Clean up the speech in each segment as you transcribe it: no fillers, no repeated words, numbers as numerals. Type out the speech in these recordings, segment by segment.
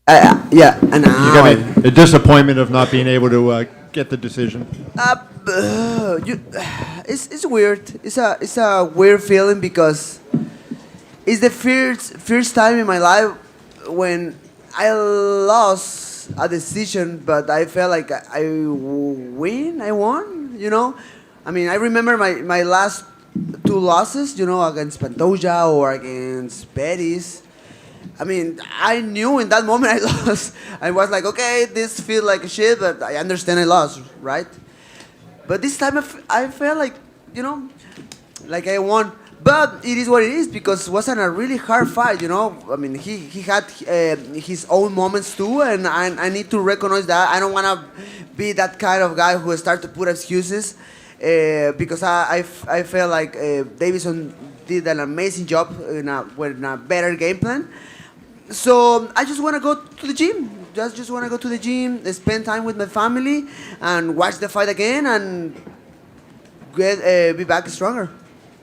Yeah, and You now got a disappointment of not being able to get the decision. it's weird. It's a weird feeling because it's the first time in my life when I lost a decision, but I felt like I won. I mean, I remember my last two losses. Against Pantoja or against Betis. I mean, I knew in that moment I lost. I was like, okay, this feels like shit, but I understand I lost, right? But this time I felt like I won. But it is what it is because it wasn't a really hard fight. I mean, he had his own moments too, and I need to recognize that. I don't want to be that kind of guy who start to put excuses because I feel like Davison did an amazing job with a better game plan. So I just want to go to the gym. Just want to go to the gym, spend time with my family, and watch the fight again, and be back stronger.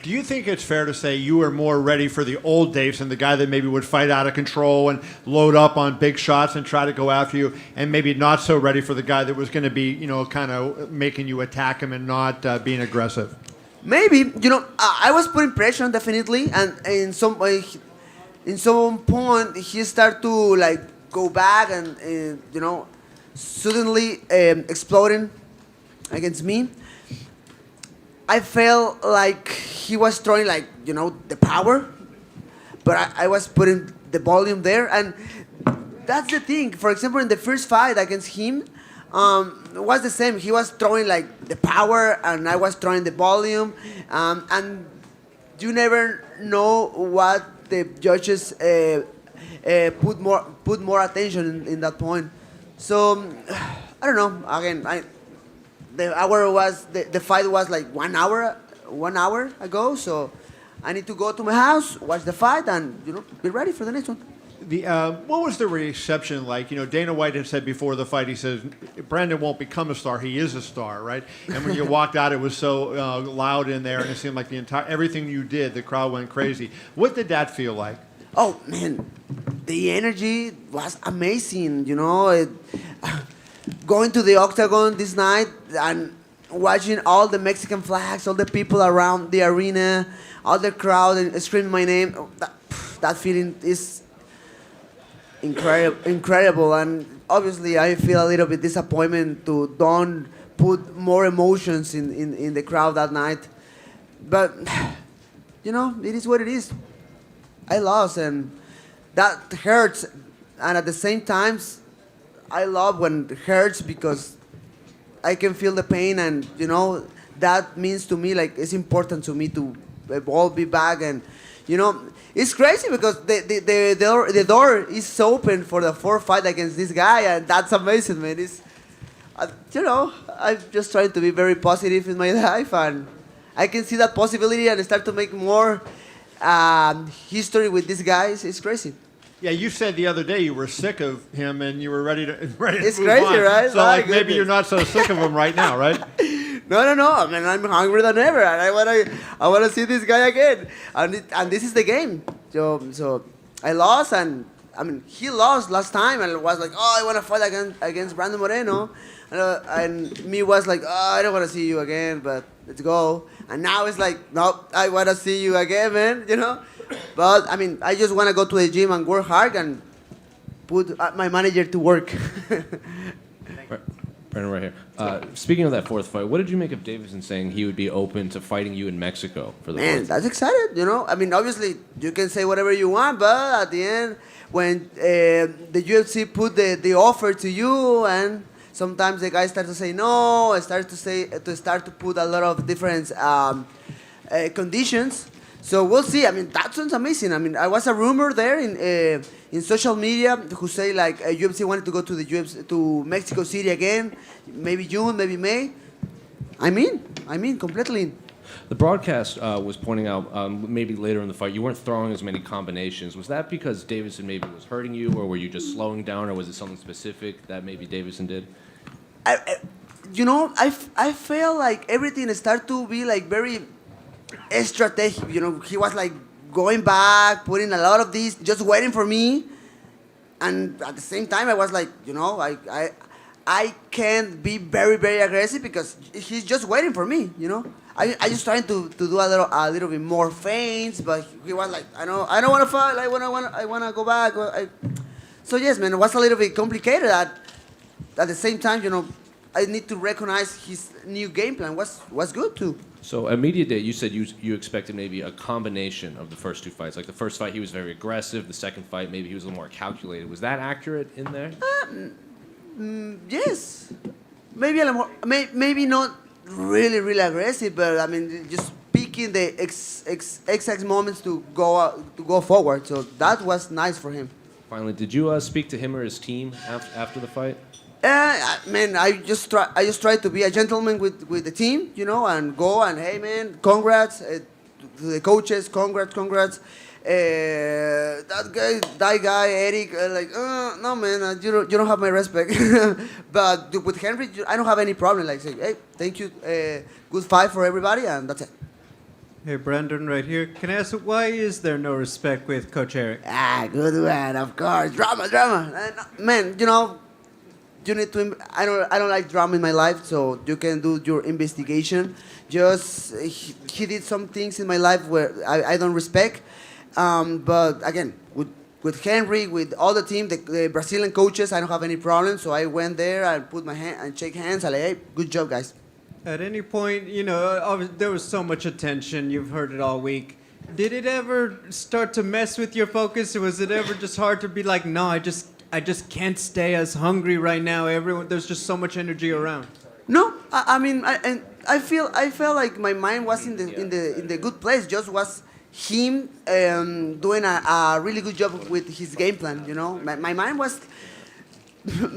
Do you think it's fair to say you were more ready for the old Davison, the guy that maybe would fight out of control and load up on big shots and try to go after you, and maybe not so ready for the guy that was going to be, kind of making you attack him and not being aggressive? Maybe I was putting pressure on definitely, and in some point he started to like go back and suddenly exploding against me. I felt like he was throwing the power, but I was putting the volume there, and that's the thing. For example, in the first fight against him, it was the same. He was throwing like the power, and I was throwing the volume, and you never know what the judges put more attention in that point. So I don't know. Again, the fight was like 1 hour ago. So I need to go to my house, watch the fight, and be ready for the next one. What was the reception like? Dana White had said before the fight, he says, Brandon won't become a star, he is a star, right? And when you walked out, it was so loud in there, and it seemed like everything you did, the crowd went crazy. What did that feel like? Oh, man, the energy was amazing, going to the octagon this night and watching all the Mexican flags, all the people around the arena, all the crowd and screaming my name, that feeling is incredible. And obviously I feel a little bit disappointment to don't put more emotions in the crowd that night. But it is what it is. I lost, and that hurts. And at the same time, I love when it hurts because I can feel the pain, and that means to me like it's important to me to evolve, be back, and it's crazy because the door is open for the fourth fight against this guy, and that's amazing, man. It's I'm just trying to be very positive in my life, and I can see that possibility and start to make more history with these guys. It's crazy. Yeah, you said the other day you were sick of him and you were ready to It's move crazy, on. right? So My maybe goodness. you're not so sick of him right now, right? No. I mean, I'm hungrier than ever, and I wanna see this guy again. And this is the game. So I lost, and I mean he lost last time, and was like, oh, I wanna fight against Brandon Moreno, and me was like, oh, I don't wanna see you again, but let's go. And now it's like, no, I wanna see you again, man. But I mean, I just wanna go to the gym and work hard and put my manager to work. Brandon, right here. Speaking of that fourth fight, what did you make of Davison saying he would be open to fighting you in Mexico for the Man, fourth? that's excited. I mean, obviously, you can say whatever you want, but at the end, when the UFC put the offer to you, and sometimes the guys start to say no, start to put a lot of different conditions. So we'll see. I mean, that sounds amazing. I mean, I was a rumor there in social media who say like UFC wanted to go to the UFC to Mexico City again, maybe June, maybe May. I mean, completely. The broadcast was pointing out maybe later in the fight you weren't throwing as many combinations. Was that because Davison maybe was hurting you, or were you just slowing down, or was it something specific that maybe Davison did? I feel like everything started to be like very strategic. He was like going back, putting a lot of these, just waiting for me. and at the same time, I was like, I can't be very, very aggressive because he's just waiting for me, I just trying to do a little bit more feints, but he was like, I don't want to fight. I want to go back. So yes, man, it was a little bit complicated. At the same time, I need to recognize his new game plan was good too. So at media day, you said you expected maybe a combination of the first two fights. Like the first fight, he was very aggressive. The second fight, maybe he was a little more calculated. Was that accurate in there? Yes, maybe a little more. Maybe not really, really aggressive, but I mean, just picking the exact moments to go forward. So that was nice for him. Finally, did you speak to him or his team after the fight? Man, I just try to be a gentleman with the team, and go and hey, man, congrats to the coaches, congrats. That guy, Eric, no, man, you don't have my respect. But with Henry, I don't have any problem. Like say, hey, thank you, good fight for everybody, and that's it. Hey, Brandon, right here. Can I ask, why is there no respect with Coach Eric? Good one, of course. Drama. Man, you need to. I don't like drama in my life, so you can do your investigation. Just he did some things in my life where I don't respect. But again, with Henry, with all the team, the Brazilian coaches, I don't have any problem. So I went there and put my hand and shake hands. I like, hey, good job, guys. At any point, there was so much attention. You've heard it all week. Did it ever start to mess with your focus, or was it ever just hard to be like, no, I just can't stay as hungry right now. There's just so much energy around. No, I mean, I felt like my mind was in the good place. Just was him doing a really good job with his game plan. My mind was.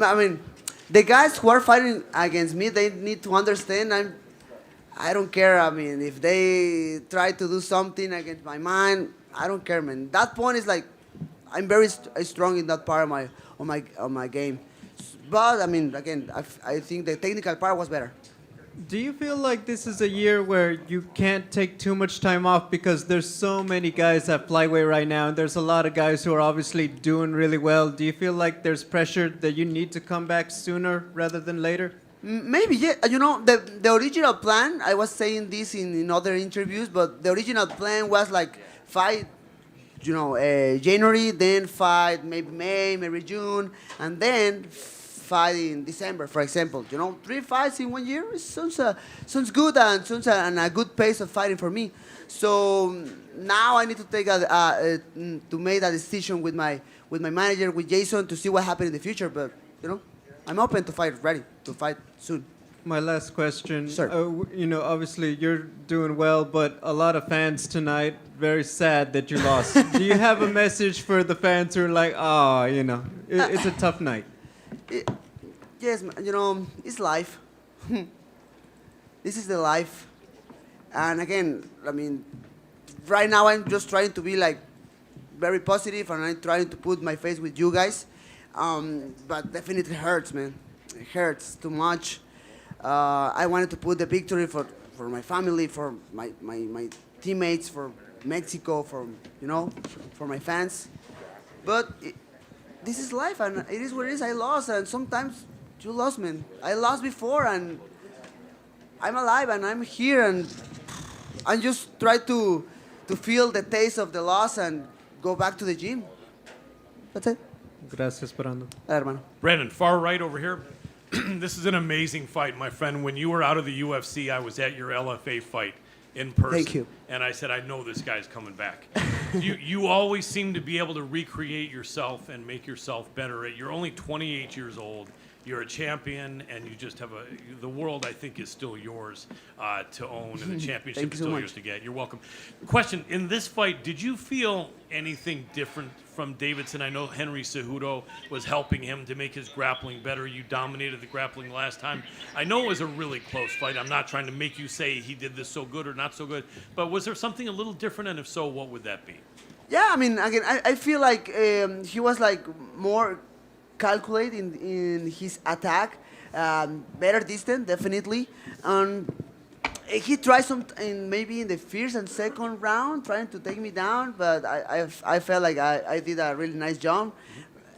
I mean, the guys who are fighting against me, they need to understand I don't care. I mean, if they try to do something against my mind, I don't care, man. That point is like, I'm very strong in that part of my game. But I mean, again, I think the technical part was better. Do you feel like this is a year where you can't take too much time off because there's so many guys at flyweight right now, and there's a lot of guys who are obviously doing really well? Do you feel like there's pressure that you need to come back sooner rather than later? Maybe, yeah. The original plan, I was saying this in other interviews, but the original plan was like fight, January, then fight maybe May, maybe June, and then fight in December, for example. 3 fights in 1 year sounds good and sounds a good pace of fighting for me. So now I need to take to make a decision with my manager, with Jason, to see what happens in the future. But I'm open to ready to fight soon. My last question. Sir. Obviously you're doing well, but a lot of fans tonight, very sad that you lost. Do you have a message for the fans who are like, it's a tough night? Yes, it's life. This is the life. And again, I mean, right now I'm just trying to be like very positive, and I'm trying to put my face with you guys. But definitely hurts, man. It hurts too much. I wanted to put the victory for my family, for my teammates, for Mexico, for my fans. But this is life, and it is what it is. I lost, and sometimes you lost, man. I lost before, and I'm alive, and I'm here, and I just try to feel the taste of the loss and go back to the gym. That's it. Gracias, Brandon. Hermano. Brandon, far right over here. This is an amazing fight, my friend. When you were out of the UFC, I was at your LFA fight in person. Thank you. And I said, I know this guy's coming back. You always seem to be able to recreate yourself and make yourself better. You're only 28 years old. You're a champion, and you just have the world, I think, is still yours to own, and the championship is still yours to get. You're welcome. Question, in this fight, did you feel anything different from Davidson? I know Henry Cejudo was helping him to make his grappling better. You dominated the grappling last time. I know it was a really close fight. I'm not trying to make you say he did this so good or not so good, but was there something a little different, and if so, what would that be? Yeah, I mean, again, I feel like he was like more calculate in his attack, better distance, definitely. He tried maybe in the first and second round, trying to take me down, but I felt like I did a really nice job.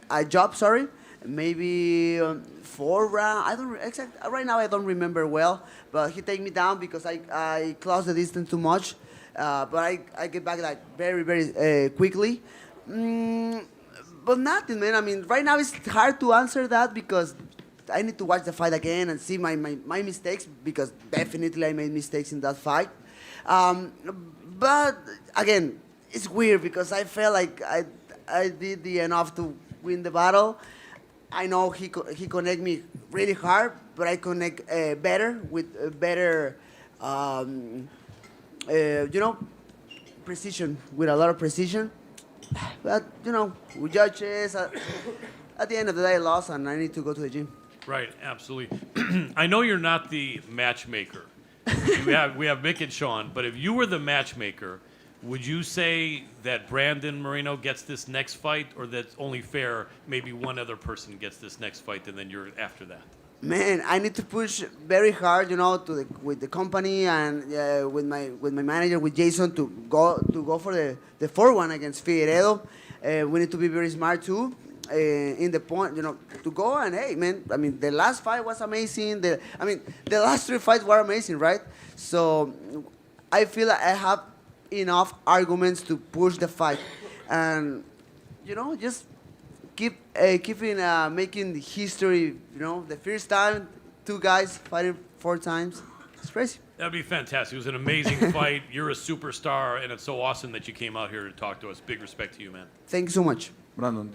a job. Sorry, maybe 4 rounds. I don't right now. I don't remember well, but he take me down because I closed the distance too much. But I get back like very quickly. But nothing, man. I mean, right now it's hard to answer that because I need to watch the fight again and see my mistakes because definitely I made mistakes in that fight. But again, it's weird because I felt like I did the enough to win the battle. I know he connect me really hard, but I connect better with better, precision, with a lot of precision. But we judges. At the end of the day, I lost, and I need to go to the gym. Right, absolutely. I know you're not the matchmaker. We have Mick and Sean, but if you were the matchmaker, would you say that Brandon Moreno gets this next fight, or that's only fair maybe one other person gets this next fight, and then you're after that? Man, I need to push very hard, with the company and with my manager, with Jason, to go for the 4-1 against Figueiredo. We need to be very smart too. In the point, to go and hey, man. I mean, the last fight was amazing. The last 3 fights were amazing, right? So I feel like I have enough arguments to push the fight, and just keeping making history. The first time 2 guys fighting 4 times. It's crazy. That'd be fantastic. It was an amazing fight. You're a superstar, and it's so awesome that you came out here to talk to us. Big respect to you, man. Thank you so much. Brandon,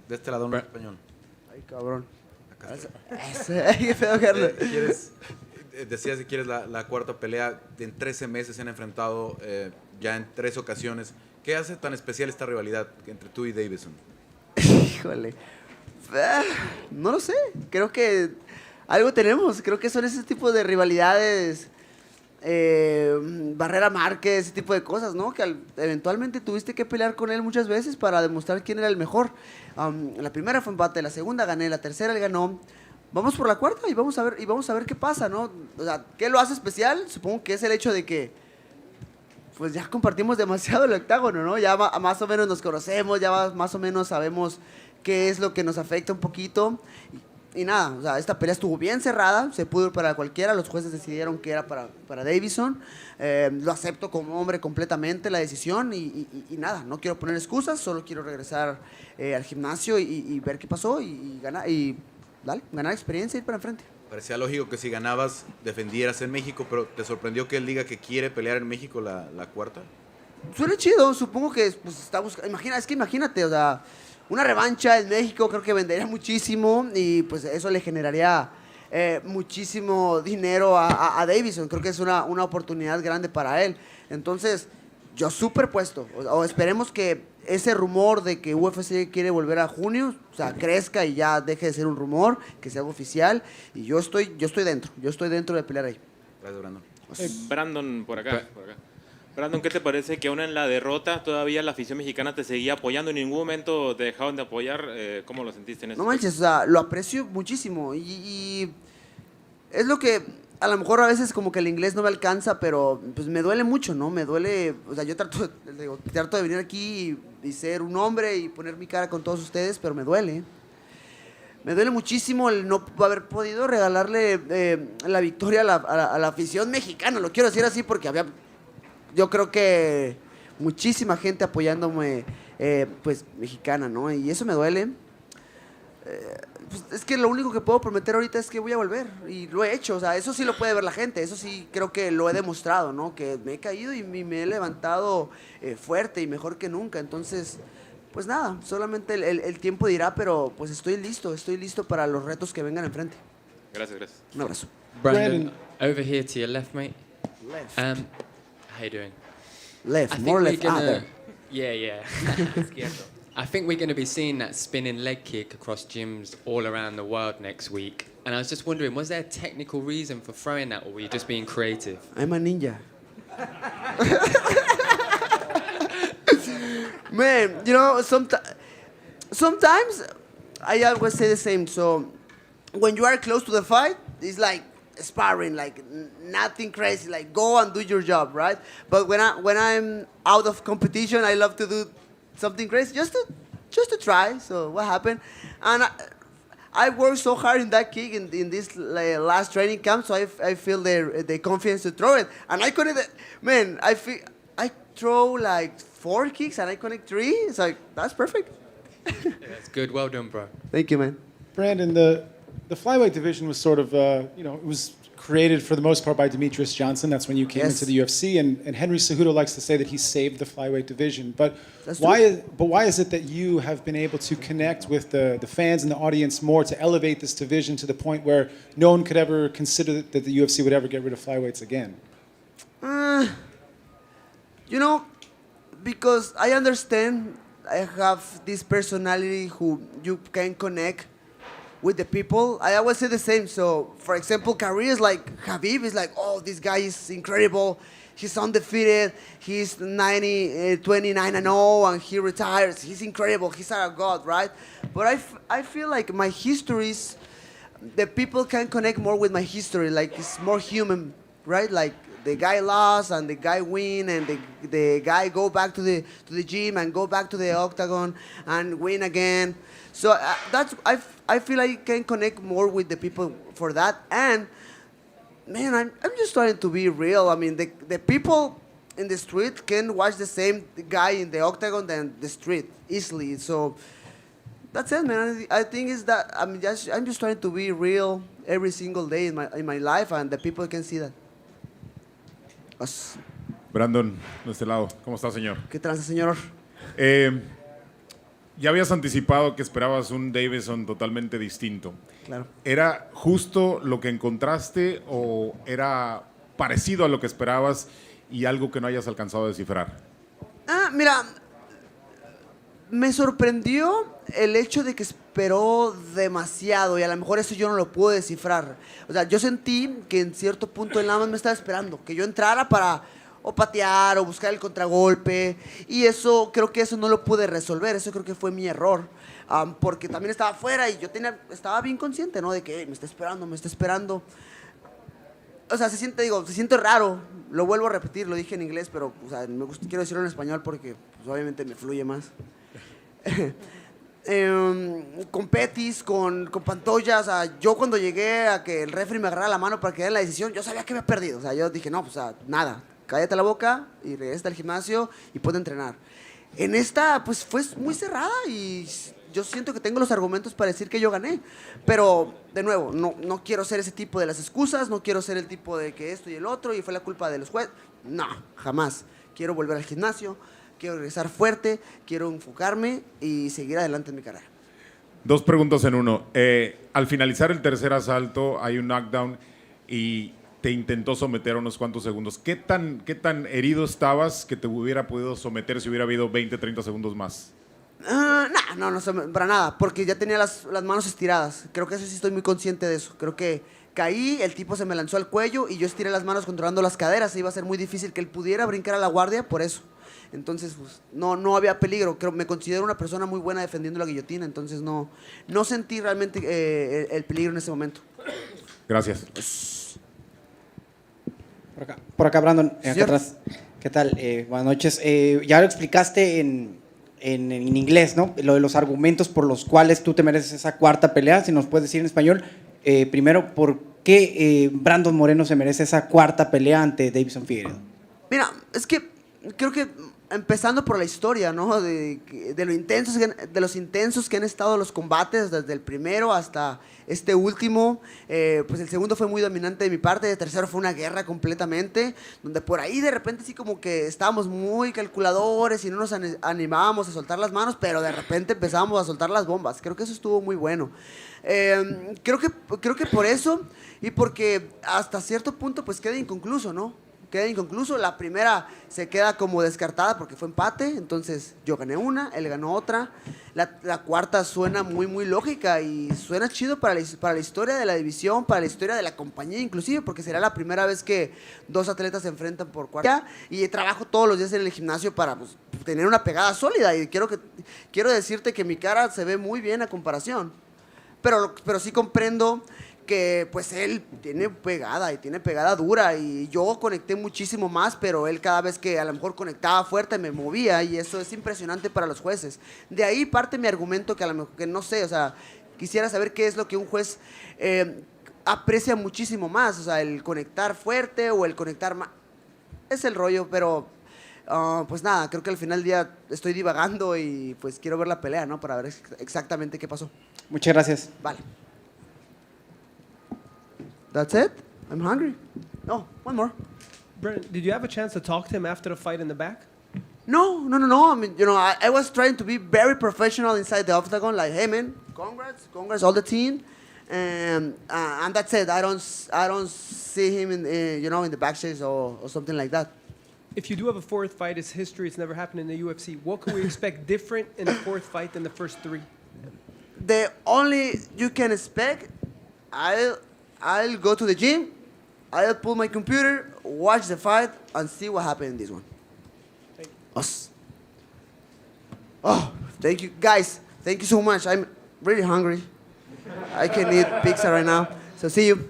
de este lado en español. Ay, cabrón. Acá está. Qué feo, Carlos. Decías que quieres la cuarta pelea. En 13 meses se han enfrentado ya en 3 ocasiones. ¿Qué hace tan especial esta rivalidad entre tú y Davison? Híjole. No lo sé. Creo que algo tenemos. Creo que son ese tipo de rivalidades. Barrera Márquez, ese tipo de cosas, ¿no? Que eventualmente tuviste que pelear con él muchas veces para demostrar quién era el mejor. La primera fue empate, la segunda gané, la tercera él ganó. Vamos por la cuarta y vamos a ver qué pasa, ¿no? O sea, ¿qué lo hace especial? Supongo que es el hecho de que pues ya compartimos demasiado el octágono, ¿no? Ya más o menos nos conocemos, ya más o menos sabemos qué es lo que nos afecta un poquito. Y nada, o sea, esta pelea estuvo bien cerrada, se pudo ir para cualquiera, los jueces decidieron que era para Davison. Lo acepto como hombre completamente la decisión y nada, no quiero poner excusas, solo quiero regresar al gimnasio y ver qué pasó y ganar experiencia y ir para enfrente. Parecía lógico que si ganabas defendieras en México, pero ¿te sorprendió que él diga que quiere pelear en México la cuarta? Suena chido, supongo que pues, está buscando, imagínate, o sea, una revancha en México creo que vendería muchísimo y pues eso le generaría muchísimo dinero a Davison. Creo que es una oportunidad grande para él. Entonces, yo súper puesto. O esperemos que ese rumor de que UFC quiere volver a junio, o sea, crezca y ya deje de ser un rumor, que sea oficial. Y yo estoy dentro de pelear ahí. Gracias, Brandon. Brandon, por acá. Brandon, ¿qué te parece que aún en la derrota todavía la afición mexicana te seguía apoyando? ¿En ningún momento te dejaron de apoyar? ¿Cómo lo sentiste en ese No manches, o sea, lo aprecio muchísimo y es lo que a lo mejor a veces como que el inglés no me alcanza, pero pues me duele mucho, ¿no? Me duele, o sea, yo trato de venir aquí y ser un hombre y poner mi cara con todos ustedes, pero me duele. Me duele muchísimo el no haber podido regalarle la victoria a la afición mexicana. Lo quiero decir así porque yo creo que muchísima gente apoyándome, pues, mexicana, ¿no? Y eso me duele. Pues, es que lo único que puedo prometer ahorita es que voy a volver. Y lo he hecho, o sea, eso sí lo puede ver la gente. Eso sí creo que lo he demostrado, ¿no? Que me he caído y me he levantado fuerte y mejor que nunca. Entonces, pues nada, solamente el tiempo dirá, pero pues estoy listo para los retos que vengan enfrente. Gracias. Un abrazo. Brandon, over here to your left, mate. Left. How you doing? Left, I more think left. we're There. Yeah. Izquierdo. I think we're going to be seeing that spinning leg kick across gyms all around the world next week. And I was just wondering, was there a technical reason for throwing that, or were you just being creative? I'm a ninja. Man, sometimes I always say the same. So when you are close to the fight, it's like sparring, like nothing crazy, like go and do your job, right? But when I'm out of competition, I love to do something crazy, just to just to try. So what happened? And I worked so hard in that kick in this last training camp, so I feel the confidence to throw it. And I couldn't, man, I throw like 4 kicks and I connect 3. It's like, that's perfect. That's good. Well done, bro. Thank you, man. Brandon, the flyweight division was sort of, it was created for the most part by Demetrius Johnson. That's when you came Yes. into the UFC, and Henry Cejudo likes to say that he saved the flyweight division. But That's why is it that you have been able to connect with the fans and the audience more to elevate this division to the point where no one could ever consider that the UFC would ever get rid of flyweights again? You know, because I understand I have this personality who you can connect with the people. I always say the same. So, for example, careers like Khabib is like, oh, this guy is incredible. He's undefeated. He's 29-0, and he retires. He's incredible. He's a god, right? But I feel like my histories, the people can connect more with my history. Like, it's more human, right? Like, the guy lost and the guy win, and the guy go back to the gym and go back to the octagon and win again. So I feel I can connect more with the people for that. And man, I'm just trying to be real. I mean, the people in the street can watch the same guy in the octagon than the street easily. So that's it, man. I think is that I'm just trying to be real every single day in my life, and the people can see that. Us. Brandon, de este lado, ¿cómo está, señor? ¿Qué tranza, señor? Ya habías anticipado que esperabas un Davison totalmente distinto. Claro. ¿Era justo lo que encontraste o era parecido a lo que esperabas y algo que no hayas alcanzado a descifrar? Mira, me sorprendió el hecho de que esperó demasiado y a lo mejor eso yo no lo puedo descifrar. O sea, yo sentí que en cierto punto él nada más me estaba esperando, que yo entrara para o patear o buscar el contragolpe, y eso creo que eso no lo pude resolver. Eso creo que fue mi error, porque también estaba afuera y yo estaba bien consciente, ¿no? De que me está esperando. O sea, se siente raro. Lo vuelvo a repetir, lo dije en inglés, pero o sea, quiero decirlo en español porque pues, obviamente me fluye más. Con petis, con Pantoya, o sea, yo cuando llegué a que el referee me agarrara la mano para que diera la decisión, yo sabía que había perdido. O sea, yo dije, no, pues nada, cállate la boca y regresa al gimnasio y ponte a entrenar. En esta, pues fue muy cerrada y yo siento que tengo los argumentos para decir que yo gané. Pero, de nuevo, no quiero ser ese tipo de las excusas, no quiero ser el tipo de que esto y el otro y fue la culpa de los jueces. No, jamás. Quiero volver al gimnasio, quiero regresar fuerte, quiero enfocarme y seguir adelante en mi carrera. 2 preguntas en uno. Al finalizar el tercer asalto hay un knockdown y te intentó someter a unos cuantos segundos. ¿Qué tan herido estabas que te hubiera podido someter si hubiera habido 20, 30 segundos más? No, para nada, porque ya tenía las manos estiradas. Creo que eso sí estoy muy consciente de eso. Creo que caí, el tipo se me lanzó al cuello y yo estiré las manos controlando las caderas. Iba a ser muy difícil que él pudiera brincar a la guardia por eso. Entonces, pues, no había peligro. Me considero una persona muy buena defendiendo la guillotina, entonces no sentí realmente el peligro en ese momento. Gracias. Por acá, Brandon, acá Señor. atrás. ¿Qué tal? Buenas noches. Ya lo explicaste en inglés, ¿no? Lo de los argumentos por los cuales tú te mereces esa cuarta pelea. Si nos puedes decir en español, primero, ¿por qué Brandon Moreno se merece esa cuarta pelea ante Deiveson Figueiredo? Mira, es que creo que empezando por la historia, ¿no? De los intensos que han estado los combates, desde el primero hasta este último. Pues el segundo fue muy dominante de mi parte, el tercero fue una guerra completamente, donde por ahí de repente sí como que estábamos muy calculadores y no nos animábamos a soltar las manos, pero de repente empezábamos a soltar las bombas. Creo que eso estuvo muy bueno. Creo que por eso y porque hasta cierto punto pues queda inconcluso, ¿no? Queda inconcluso. La primera se queda como descartada porque fue empate, entonces yo gané una, él ganó otra. La cuarta suena muy muy lógica y suena chido para la historia de la división, para la historia de la compañía inclusive, porque será la primera vez que 2 atletas se enfrentan por cuarta. Y trabajo todos los días en el gimnasio para pues, tener una pegada sólida y quiero decirte que mi cara se ve muy bien a comparación, pero sí comprendo que pues él tiene pegada dura y yo conecté muchísimo más, pero él cada vez que a lo mejor conectaba fuerte me movía y eso es impresionante para los jueces. De ahí parte mi argumento que a lo mejor, que no sé, o sea, quisiera saber qué es lo que un juez aprecia muchísimo más, o sea, el conectar fuerte o el conectar más. Es el rollo, pero pues nada, creo que al final del día estoy divagando y pues quiero ver la pelea, ¿no? Para ver exactamente qué pasó. Muchas gracias. Vale. That's it? I'm hungry. Oh, one more. Brennan, did you have a chance to talk to him after the fight in the back? No. I mean, I was trying to be very professional inside the octagon. Like, hey, man, congrats, all the team, and that's it. I don't see him in in the backstage or something like that. If you do have a fourth fight, it's history. It's never happened in the UFC. What can we expect different in the fourth fight than the first three? The only you can expect, I'll go to the gym, I'll pull my computer, watch the fight, and see what happened in this one. Thank you. Us. Oh, thank you. Guys, thank you so much. I'm really hungry. I can eat pizza right now. So see you.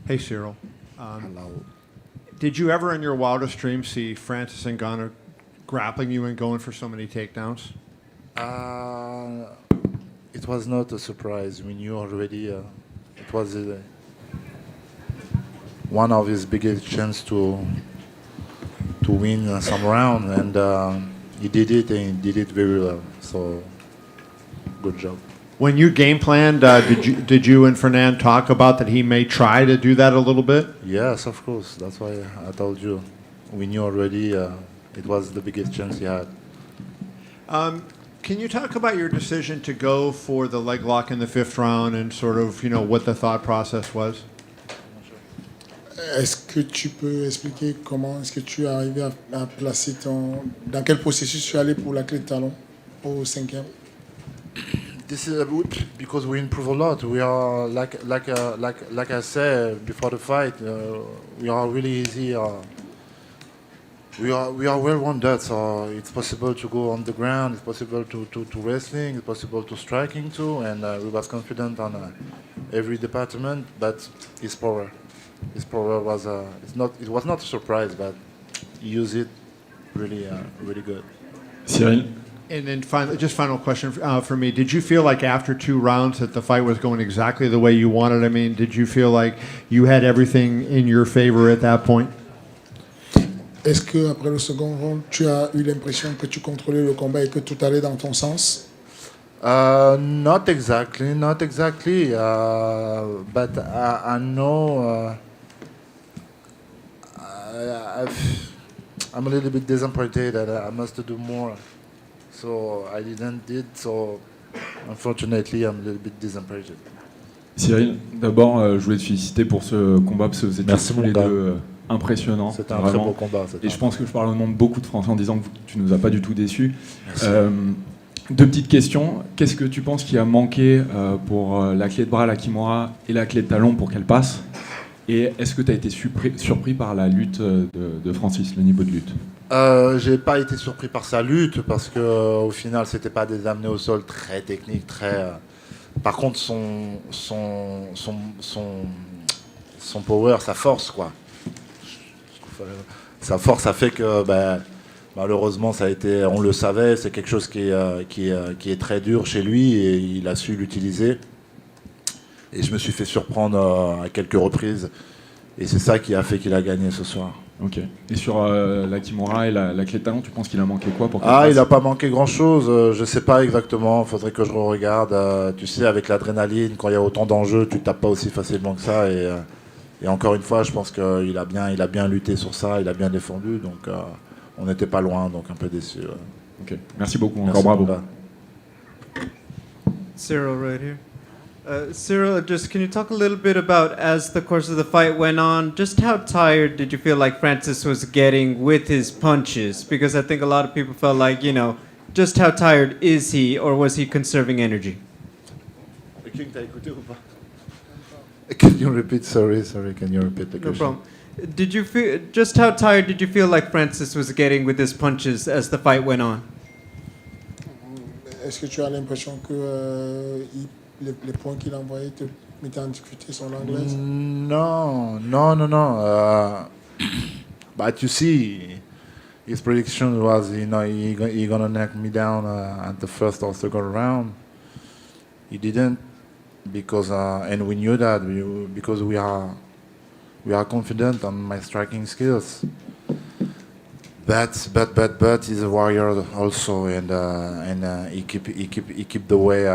Hey, Ciryl. Hello. Did you ever in your wildest dreams see Francis Ngannou grappling you and going for so many takedowns? It was not a surprise. We knew already. It was one of his biggest chance to win some round, and he did it, and he did it very well. So, good job. When you game planned, did you and Fernand talk about that he may try to do that a little bit? Yes, of course. That's why I told you. We knew already. It was the biggest chance he had. Can you talk about your decision to go for the leg lock in the 5th round and sort of, what the thought process was? Est-ce que tu peux expliquer comment est-ce que tu es arrivé à placer dans quel processus tu es allé pour la clé de talon au 5e? This is because we improve a lot. We are like I said before the fight. We are really easy. We are well-rounded, so it's possible to go on the ground. It's possible to wrestling. It's possible to striking too. And we was confident on every department. But his power was it was not a surprise, but he used it really good. Ciryl. And then final question for me. Did you feel like after 2 rounds that the fight was going exactly the way you wanted? I mean, did you feel like you had everything in your favor at that point? Est-ce que après le second round, tu as eu l'impression que tu contrôlais le combat et que tout allait dans ton sens? Not exactly. But I know I'm a little bit disappointed that I must do more. So I didn't did so. Unfortunately, I'm a little bit disappointed. Ciryl, d'abord, je voulais te féliciter pour ce combat parce que vous étiez Merci, tous mon les gars. deux impressionnants. C'était un vraiment. très beau combat. Et je pense que je parle au nom de beaucoup de Français en disant que tu nous as pas du tout déçus. 2 petites questions. Qu'est-ce que tu penses qui a manqué pour la clé de bras, la Kimura et la clé de talon pour qu'elle passe? Et est-ce que tu as été surpris par la lutte de Francis, le niveau de lutte? J'ai pas été surpris par sa lutte parce que au final c'était pas des amenés au sol très techniques, très. Par contre son power, sa force quoi. Sa force a fait que malheureusement ça a été, on le savait, c'est quelque chose qui est très dur chez lui et il a su l'utiliser. Et je me suis fait surprendre à quelques reprises et c'est ça qui a fait qu'il a gagné ce soir. Ok. Et sur la Kimura et la clé de talon, tu penses qu'il a manqué quoi pour il n'a pas manqué grand-chose. Je sais pas exactement. Il faudrait que je regarde. Tu sais, avec l'adrénaline, quand il y a autant d'enjeux, tu tapes pas aussi facilement que ça. Et encore une fois, je pense qu'il a bien lutté sur ça. Il a bien défendu. Donc, on n'était pas loin. Donc, un peu déçu. Ok. Merci beaucoup. Merci, Encore bravo. Ciryl, right here. Ciryl, just can you talk a little bit about, as the course of the fight went on, just how tired did you feel like Francis was getting with his punches? Because I think a lot of people felt like, just how tired is he, or was he conserving energy? Can you repeat? Sorry. Can you repeat the No question? problem. Did you feel, just how tired did you feel like Francis was getting with his punches as the fight went on? Est-ce que tu as l'impression que les points qu'il a envoyés te mettaient en difficulté sur l'anglaise? No. But you see, his prediction was, he gonna knock me down at the first or second round. He didn't, because and we knew that because we are confident on my striking skills. But he's a warrior also, and he keep the way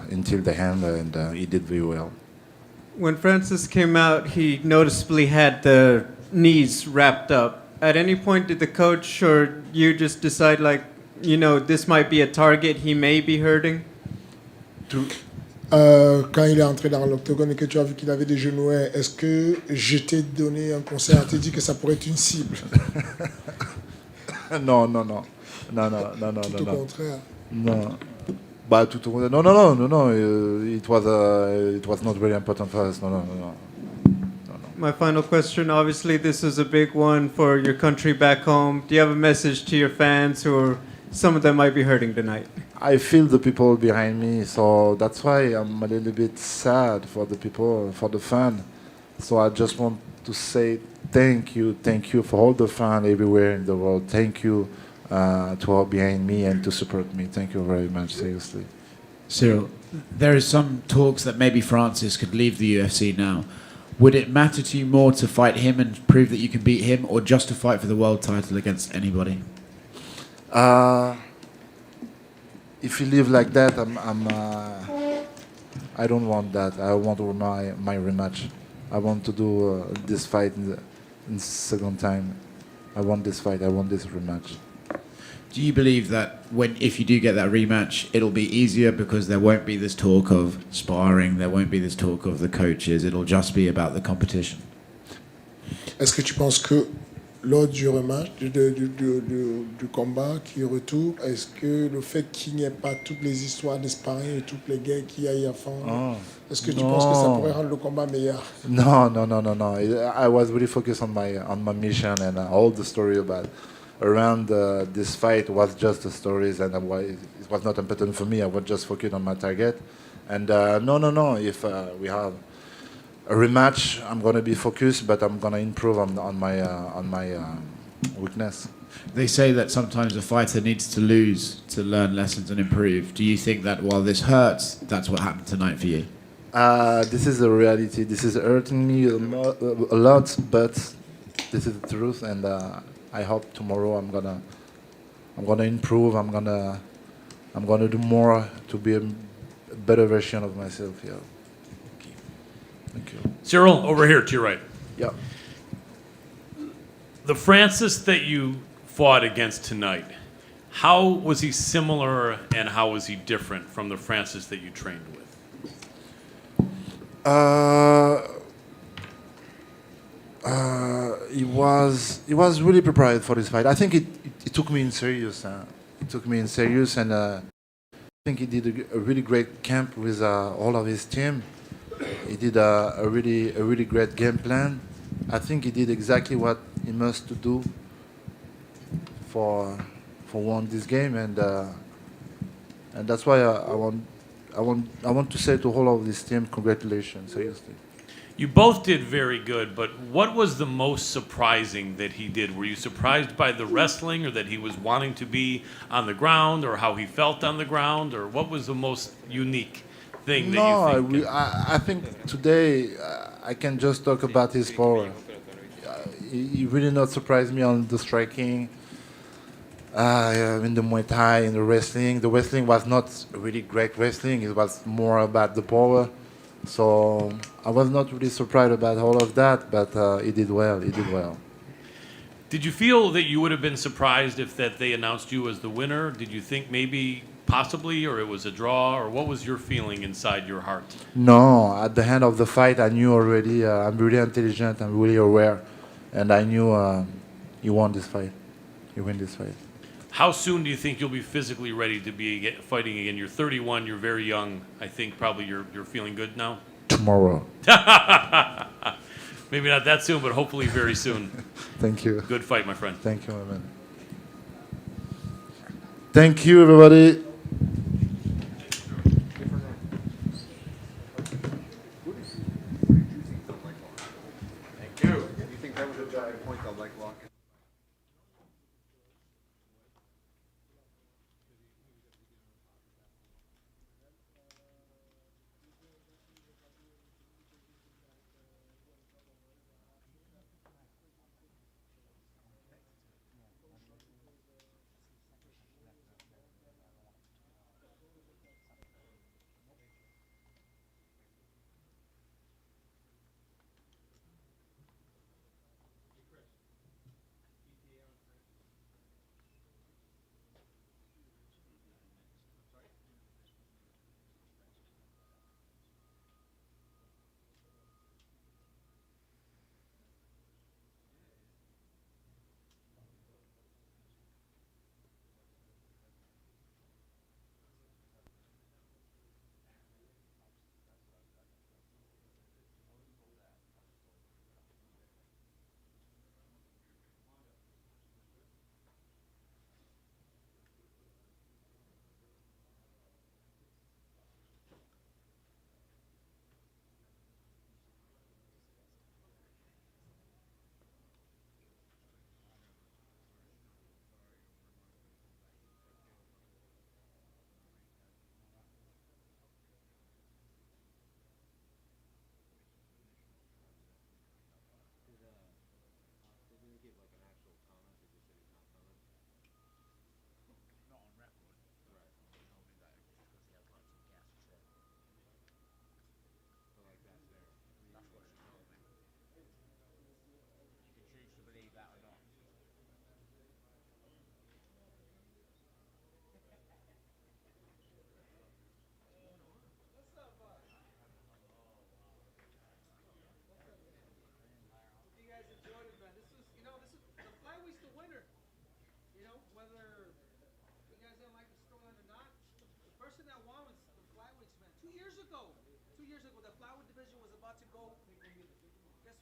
until the end, and he did very well. When Francis came out, he noticeably had the knees wrapped up. At any point, did the coach or you just decide, this might be a target he may be hurting? Quand il est entré dans l'octogone et que tu as vu qu'il avait des genouillères, est-ce que je t'ai donné un conseil, on t'a dit que ça pourrait être une cible? Non. Tout au contraire. No. But no. It was not very important for us. No. My final question, obviously this is a big one for your country back home. Do you have a message to your fans who some of them might be hurting tonight? I feel the people behind me, so that's why I'm a little bit sad for the people, for the fan, So I just want to say thank you for all the fans everywhere in the world. Thank you to all behind me and to support me. Thank you very much, seriously. Ciryl, there is some talks that maybe Francis could leave the UFC now. Would it matter to you more to fight him and prove that you can beat him, or just to fight for the world title against anybody? If you live like that, I don't want that. I want my rematch. I want to do this fight in second time. I want this fight. I want this rematch. Do you believe that if you do get that rematch, it'll be easier because there won't be this talk of sparring, there won't be this talk of the coaches, it'll just be about the competition? Est-ce que tu penses que lors du rematch, du combat qui retourne, est-ce que le fait qu'il n'y ait pas toutes les histoires de sparring et toutes les guerres qu'il y a eu avant, est-ce que tu penses que ça pourrait rendre le combat meilleur? No. I was really focused on my mission, and all the story around this fight was just the stories, and it was not important for me. I was just focused on my target. And no. If we have a rematch, I'm gonna be focused, but I'm gonna improve on my weakness. They say that sometimes a fighter needs to lose to learn lessons and improve. Do you think that while this hurts, that's what happened tonight for you? This is the reality. This is hurting me a lot, but this is the truth, and I hope tomorrow I'm gonna improve. I'm gonna do more to be a better version of myself. Yeah. Thank you. Ciryl, over here to your right. Yeah. The Francis that you fought against tonight, how was he similar and how was he different from the Francis that you trained with? He was really prepared for this fight. I think it took me in serious. It took me in serious, and I think he did a really great camp with all of his team. He did a really great game plan. I think he did exactly what he must to do for won this game, and that's why I want to say to all of this team, congratulations, seriously. You both did very good, but what was the most surprising that he did? Were you surprised by the wrestling, or that he was wanting to be on the ground, or how he felt on the ground, or what was the most unique thing that you think? I think today I can just talk about his power. He really not surprised me on the striking, in the Muay Thai, in the wrestling. The wrestling was not really great wrestling. It was more about the power. So I was not really surprised about all of that, but he did well. He did well. Did you feel that you would have been surprised if that they announced you as the winner? Did you think maybe, possibly, or it was a draw, or what was your feeling inside your heart? No, at the end of the fight, I knew already. I'm really intelligent. I'm really aware, and I knew he won this fight. He win this fight. How soon do you think you'll be physically ready to be fighting again? You're 31. You're very young. I think probably you're feeling good now. Tomorrow. Maybe not that soon, but hopefully very soon. Thank you. Good fight, my friend. Thank you, my man. Thank you, everybody. Thank you. You think that was a giant point, the leg lock?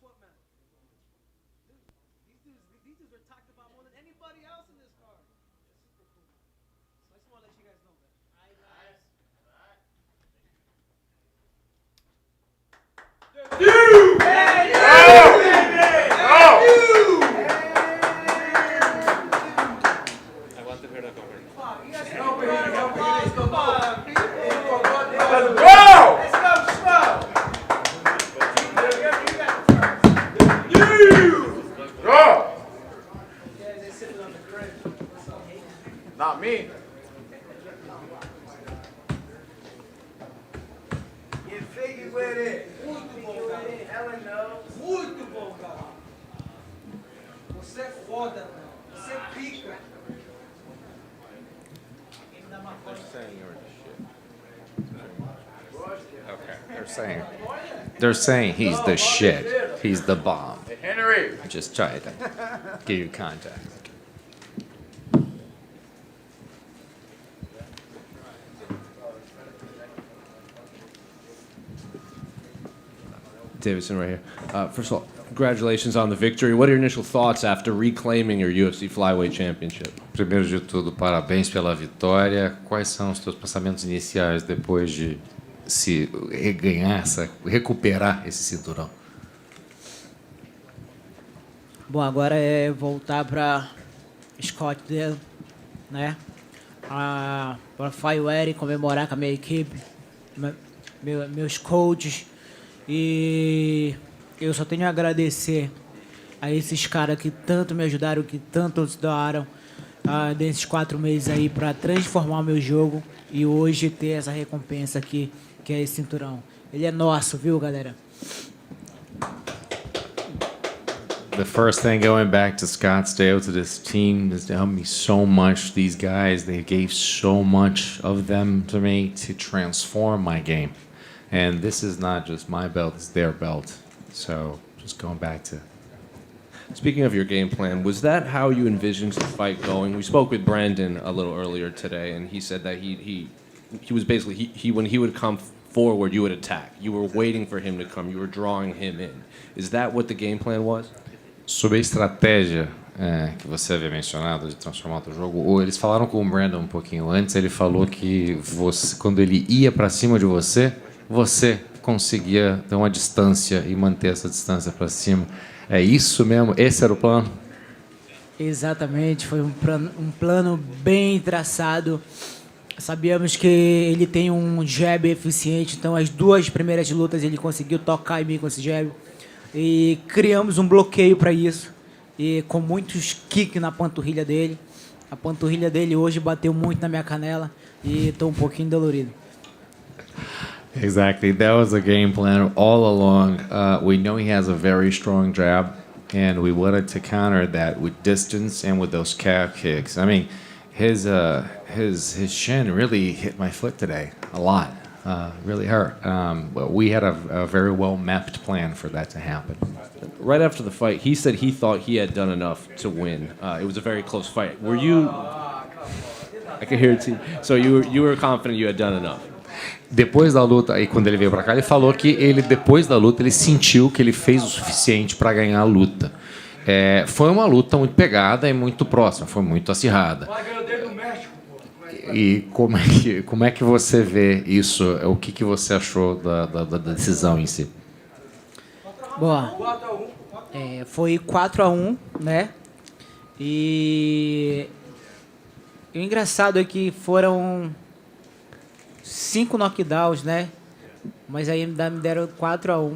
what, man? These dudes were talked about more than anybody else in this card. So I just want to let you guys know that. Aguante, Fer, aguante. Not me. Get figgy with it. Muito bom, cara. Ela não. Muito bom, cara. Você é foda, mano. Você pica. Okay, they're saying he's the shit. He's the bomb. Henry. Just try to give you context. Davidson right here. First of all, congratulations on the victory. What are your initial thoughts after reclaiming your UFC Flyweight Championship? Primeiro de tudo, parabéns pela vitória. Quais são os teus pensamentos iniciais depois de se reganhar, recuperar esse cinturão? Bom, agora é voltar para Scottsdale, né? Para Flyweight, comemorar com a minha equipe, meus coaches. E eu só tenho a agradecer a esses caras que tanto me ajudaram, que tanto nos doaram desses 4 meses aí para transformar o meu jogo e hoje ter essa recompensa aqui, que é esse cinturão. Ele é nosso, viu, galera? The first thing, going back to Scottsdale, to this team, has helped me so much. These guys, they gave so much of them to me to transform my game. And this is not just my belt, it's their belt. So just going back to... Speaking of your game plan, was that how you envisioned the fight going? We spoke with Brandon a little earlier today, and he said that he was basically, when he would come forward, you would attack. You were waiting for him to come. You were drawing him in. Is that what the game plan was? Sobre a estratégia que você havia mencionado de transformar o jogo, ou eles falaram com o Brandon um pouquinho antes, ele falou que você, quando ele ia para cima de você, você conseguia ter uma distância e manter essa distância para cima. É isso mesmo? Esse era o plano? Exatamente, foi um plano bem traçado. Sabíamos que ele tem um jab eficiente, então as 2 primeiras lutas ele conseguiu tocar em mim com esse jab. E criamos um bloqueio para isso, e com muitos kicks na panturrilha dele. A panturrilha dele hoje bateu muito na minha canela e estou um pouquinho dolorido. Exactly. That was the game plan all along. We know he has a very strong jab, and we wanted to counter that with distance and with those calf kicks. I mean, his shin really hit my foot today a lot. Really hurt. But we had a very well mapped plan for that to happen. Right after the fight, he said he thought he had done enough to win. It was a very close fight. Were you? I can hear it. So you were confident you had done enough. Depois da luta, aí quando ele veio para cá, ele falou que depois da luta ele sentiu que ele fez o suficiente para ganhar a luta. Foi uma luta muito pegada e muito próxima, foi muito acirrada. E como é que você vê isso? O que você achou da decisão em si? Bom, foi 4-1, né? E o engraçado é que foram 5 knockdowns, né? Mas aí me deram 4-1.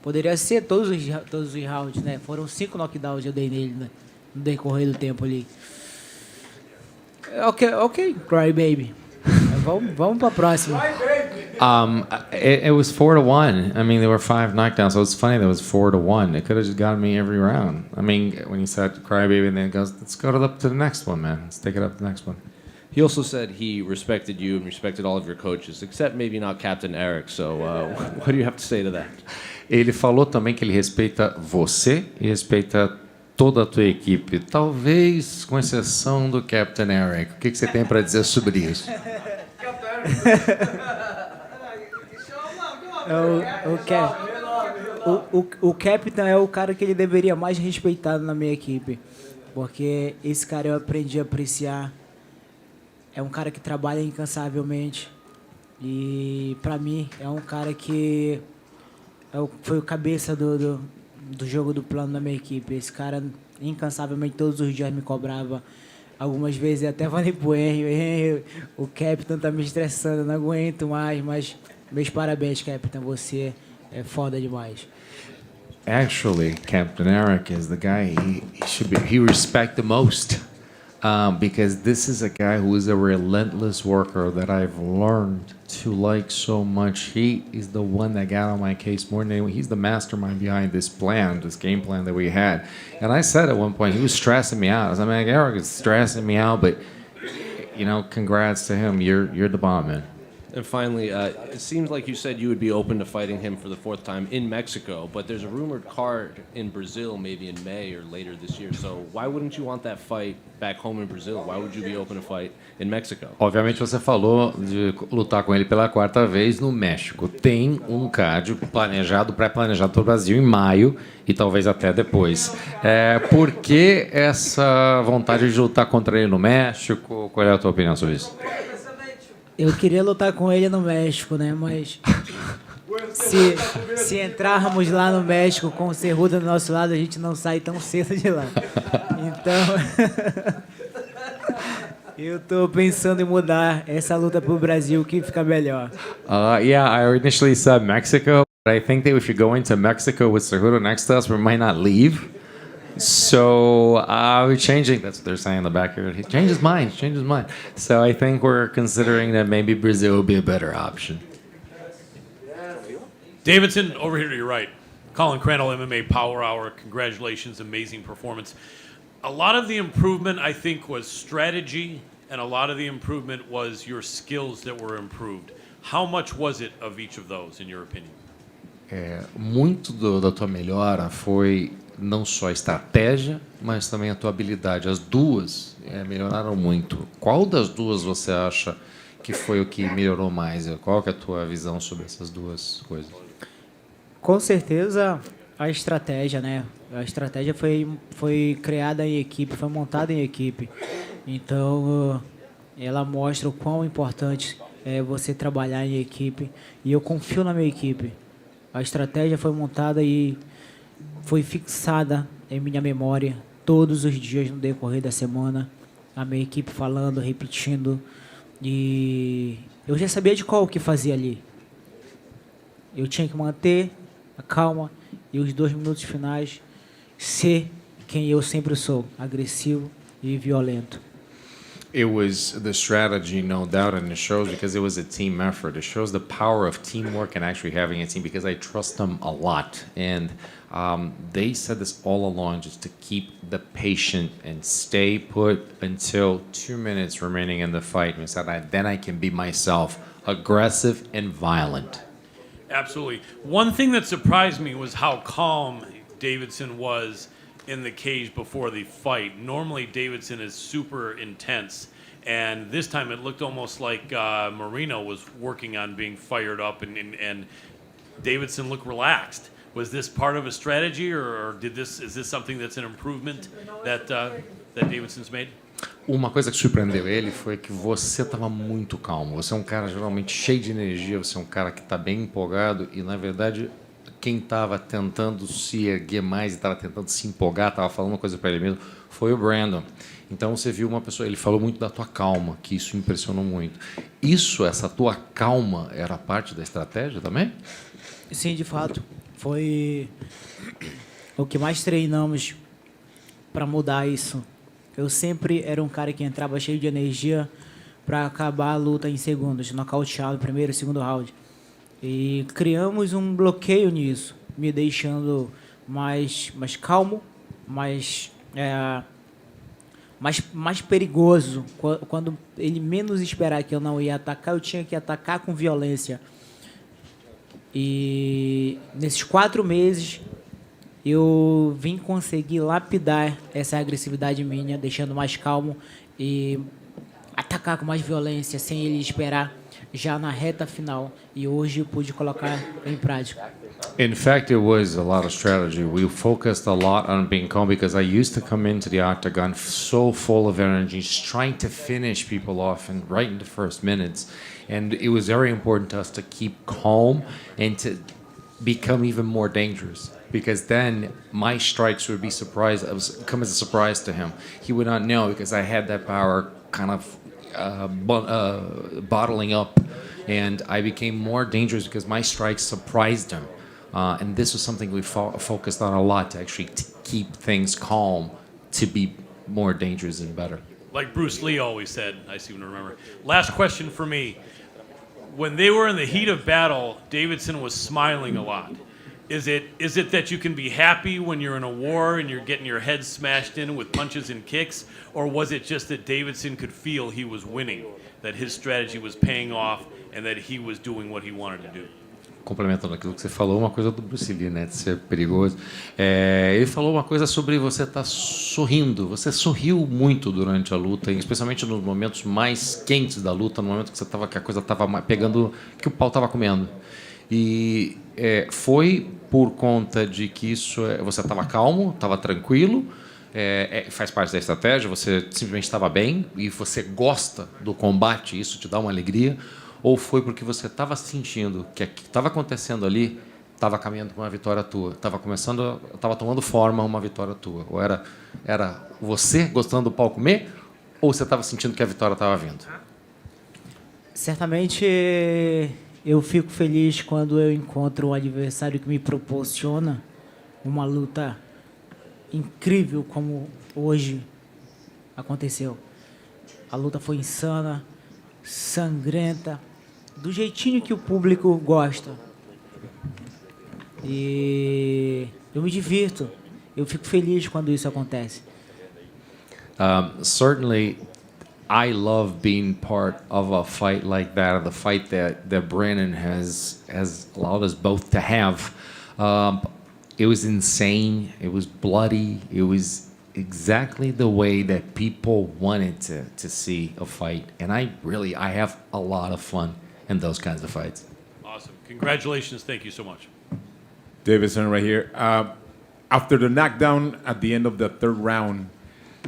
Poderia ser todos os rounds, né? Foram 5 knockdowns que eu dei nele, né? No decorrer do tempo ali. Ok, cry baby. Vamos para a próxima. It was 4-1. I mean, there were 5 knockdowns, so it's funny that it was 4-1. It could have just gotten me every round. I mean, when he said cry baby, and then it goes, let's go up to the next one, man. Let's take it up to the next one. He also said he respected you and respected all of your coaches, except maybe not Captain Eric. So what do you have to say to that? Ele falou também que ele respeita você e respeita toda a tua equipe, talvez com exceção do Captain Eric. O que você tem para dizer sobre isso? o Captain é o cara que ele deveria mais respeitar na minha equipe. Porque esse cara eu aprendi a apreciar. É um cara que trabalha incansavelmente. E pra mim é um cara que foi o cabeça do jogo do plano da minha equipe. Esse cara incansavelmente todos os dias me cobrava. Algumas vezes até falei pro Henry, o Captain tá me estressando, não aguento mais, mas meus parabéns, Captain, você é foda demais. Actually, Captain Eric is the guy he respect the most, because this is a guy who is a relentless worker that I've learned to like so much. He is the one that got on my case more than anyone. He's the mastermind behind this plan, this game plan that we had. And I said at one point, he was stressing me out. I was like, Eric is stressing me out, but congrats to him. You're the bomb, man. And finally, it seems like you said you would be open to fighting him for the 4th time in Mexico, but there's a rumored card in Brazil maybe in May or later this year. So why wouldn't you want that fight back home in Brazil? Why would you be open to fight in Mexico? Obviamente você falou de lutar com ele pela 4ª vez no México. Tem um card planejado, pré-planejado para o Brasil em maio e talvez até depois. Por que essa vontade de lutar contra ele no México? Qual é a tua opinião sobre isso? Eu queria lutar com ele no México, né? Mas se entrarmos lá no México com o Cejudo do nosso lado, a gente não sai tão cedo de lá. Então, eu tô pensando em mudar essa luta pro Brasil, que fica melhor. Yeah, I initially said Mexico, but I think that if you go into Mexico with Cejudo next to us, we might not leave. So we're changing. That's what they're saying in the back here. He changed his mind. So I think we're considering that maybe Brazil would be a better option. Davidson, over here to your right. Colin Crandall, MMA Power Hour. Congratulations, amazing performance. A lot of the improvement, I think, was strategy, and a lot of the improvement was your skills that were improved. How much was it of each of those, in your opinion? Muito da tua melhora foi não só a estratégia, mas também a tua habilidade. As duas melhoraram muito. Qual das duas você acha que foi o que melhorou mais? Qual que é a tua visão sobre essas duas coisas? Com certeza a estratégia, né? A estratégia foi criada em equipe, foi montada em equipe. Então, ela mostra o quão importante é você trabalhar em equipe. E eu confio na minha equipe. A estratégia foi montada e foi fixada em minha memória todos os dias no decorrer da semana. A minha equipe falando, repetindo. E eu já sabia de qual o que fazia ali. Eu tinha que manter a calma e os 2 minutos finais ser quem eu sempre sou, agressivo e violento. It was the strategy, no doubt, and it shows because it was a team effort. It shows the power of teamwork and actually having a team because I trust them a lot. And they said this all along, just to keep the patient and stay put until 2 minutes remaining in the fight. And said, then I can be myself, aggressive and violent. Absolutely. One thing that surprised me was how calm Davidson was in the cage before the fight. Normally, Davidson is super intense, and this time it looked almost like Moreno was working on being fired up, and Davidson looked relaxed. Was this part of a strategy, or is this something that's an improvement that Davidson's made? Uma coisa que surpreendeu ele foi que você estava muito calmo. Você é um cara geralmente cheio de energia, você é um cara que está bem empolgado e, na verdade, quem estava tentando se erguer mais e estava tentando se empolgar, estava falando uma coisa para ele mesmo, foi o Brandon. Então você viu uma pessoa, ele falou muito da tua calma, que isso impressionou muito. Essa tua calma, era parte da estratégia também? Sim, de fato. Foi o que mais treinamos para mudar isso. Eu sempre era um cara que entrava cheio de energia para acabar a luta em segundos, nocauteado, primeiro e segundo round. E criamos um bloqueio nisso, me deixando mais calmo, mais perigoso. Quando ele menos esperar que eu não ia atacar, eu tinha que atacar com violência. E nesses 4 meses eu vim conseguir lapidar essa agressividade minha, deixando mais calmo e atacar com mais violência, sem ele esperar. já na reta final e hoje eu pude colocar em prática. In fact, it was a lot of strategy. We focused a lot on being calm because I used to come into the octagon so full of energy, just trying to finish people off and right in the first minutes. And it was very important to us to keep calm and to become even more dangerous. Because then my strikes would be come as a surprise to him. He would not know because I had that power kind of bottling up, and I became more dangerous because my strikes surprised him. And this was something we focused on a lot to actually keep things calm, to be more dangerous and better. Like Bruce Lee always said, I seem to remember. Last question for me. When they were in the heat of battle, Davidson was smiling a lot. Is it that you can be happy when you're in a war and you're getting your head smashed in with punches and kicks? Or was it just that Davidson could feel he was winning, that his strategy was paying off, and that he was doing what he wanted to do? Complementando aquilo que você falou, uma coisa do Bruce Lee, né, de ser perigoso. Ele falou uma coisa sobre você estar sorrindo. Você sorriu muito durante a luta, especialmente nos momentos mais quentes da luta, no momento que a coisa estava pegando, que o pau estava comendo. E foi por conta de que você estava calmo, estava tranquilo, faz parte da estratégia, você simplesmente estava bem e você gosta do combate, isso te dá uma alegria, ou foi porque você estava sentindo que o que estava acontecendo ali estava caminhando para uma vitória tua, estava tomando forma uma vitória tua, ou era você gostando do pau comer, ou você estava sentindo que a vitória estava vindo? Certamente eu fico feliz quando eu encontro um adversário que me proporciona uma luta incrível como hoje aconteceu. A luta foi insana, sangrenta, do jeitinho que o público gosta. E eu me divirto, eu fico feliz quando isso acontece. Certainly, I love being part of a fight like that, the fight that Brandon has allowed us both to have. It was insane. It was bloody. It was exactly the way that people wanted to see a fight. And I have a lot of fun in those kinds of fights. Awesome. Congratulations. Thank you so much. Davidson right here. After the knockdown at the end of the third round,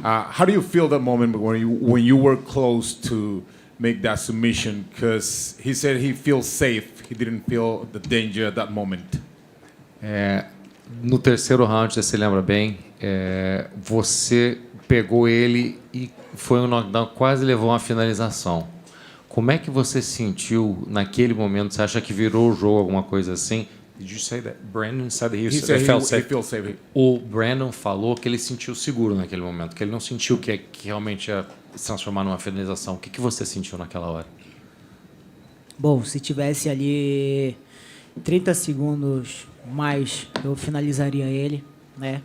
how do you feel that moment when you were close to make that submission? Because he said he feels safe. He didn't feel the danger at that moment. No terceiro round, você se lembra bem, você pegou ele e foi um knockdown, quase levou uma finalização. Como é que você sentiu naquele momento? Você acha que virou o jogo, alguma coisa assim? Did you say that Brandon said that he felt safe? O Brandon falou que ele sentiu seguro naquele momento, que ele não sentiu que realmente ia se transformar numa finalização. O que você sentiu naquela hora? Bom, se tivesse ali 30 segundos mais, eu finalizaria ele, né?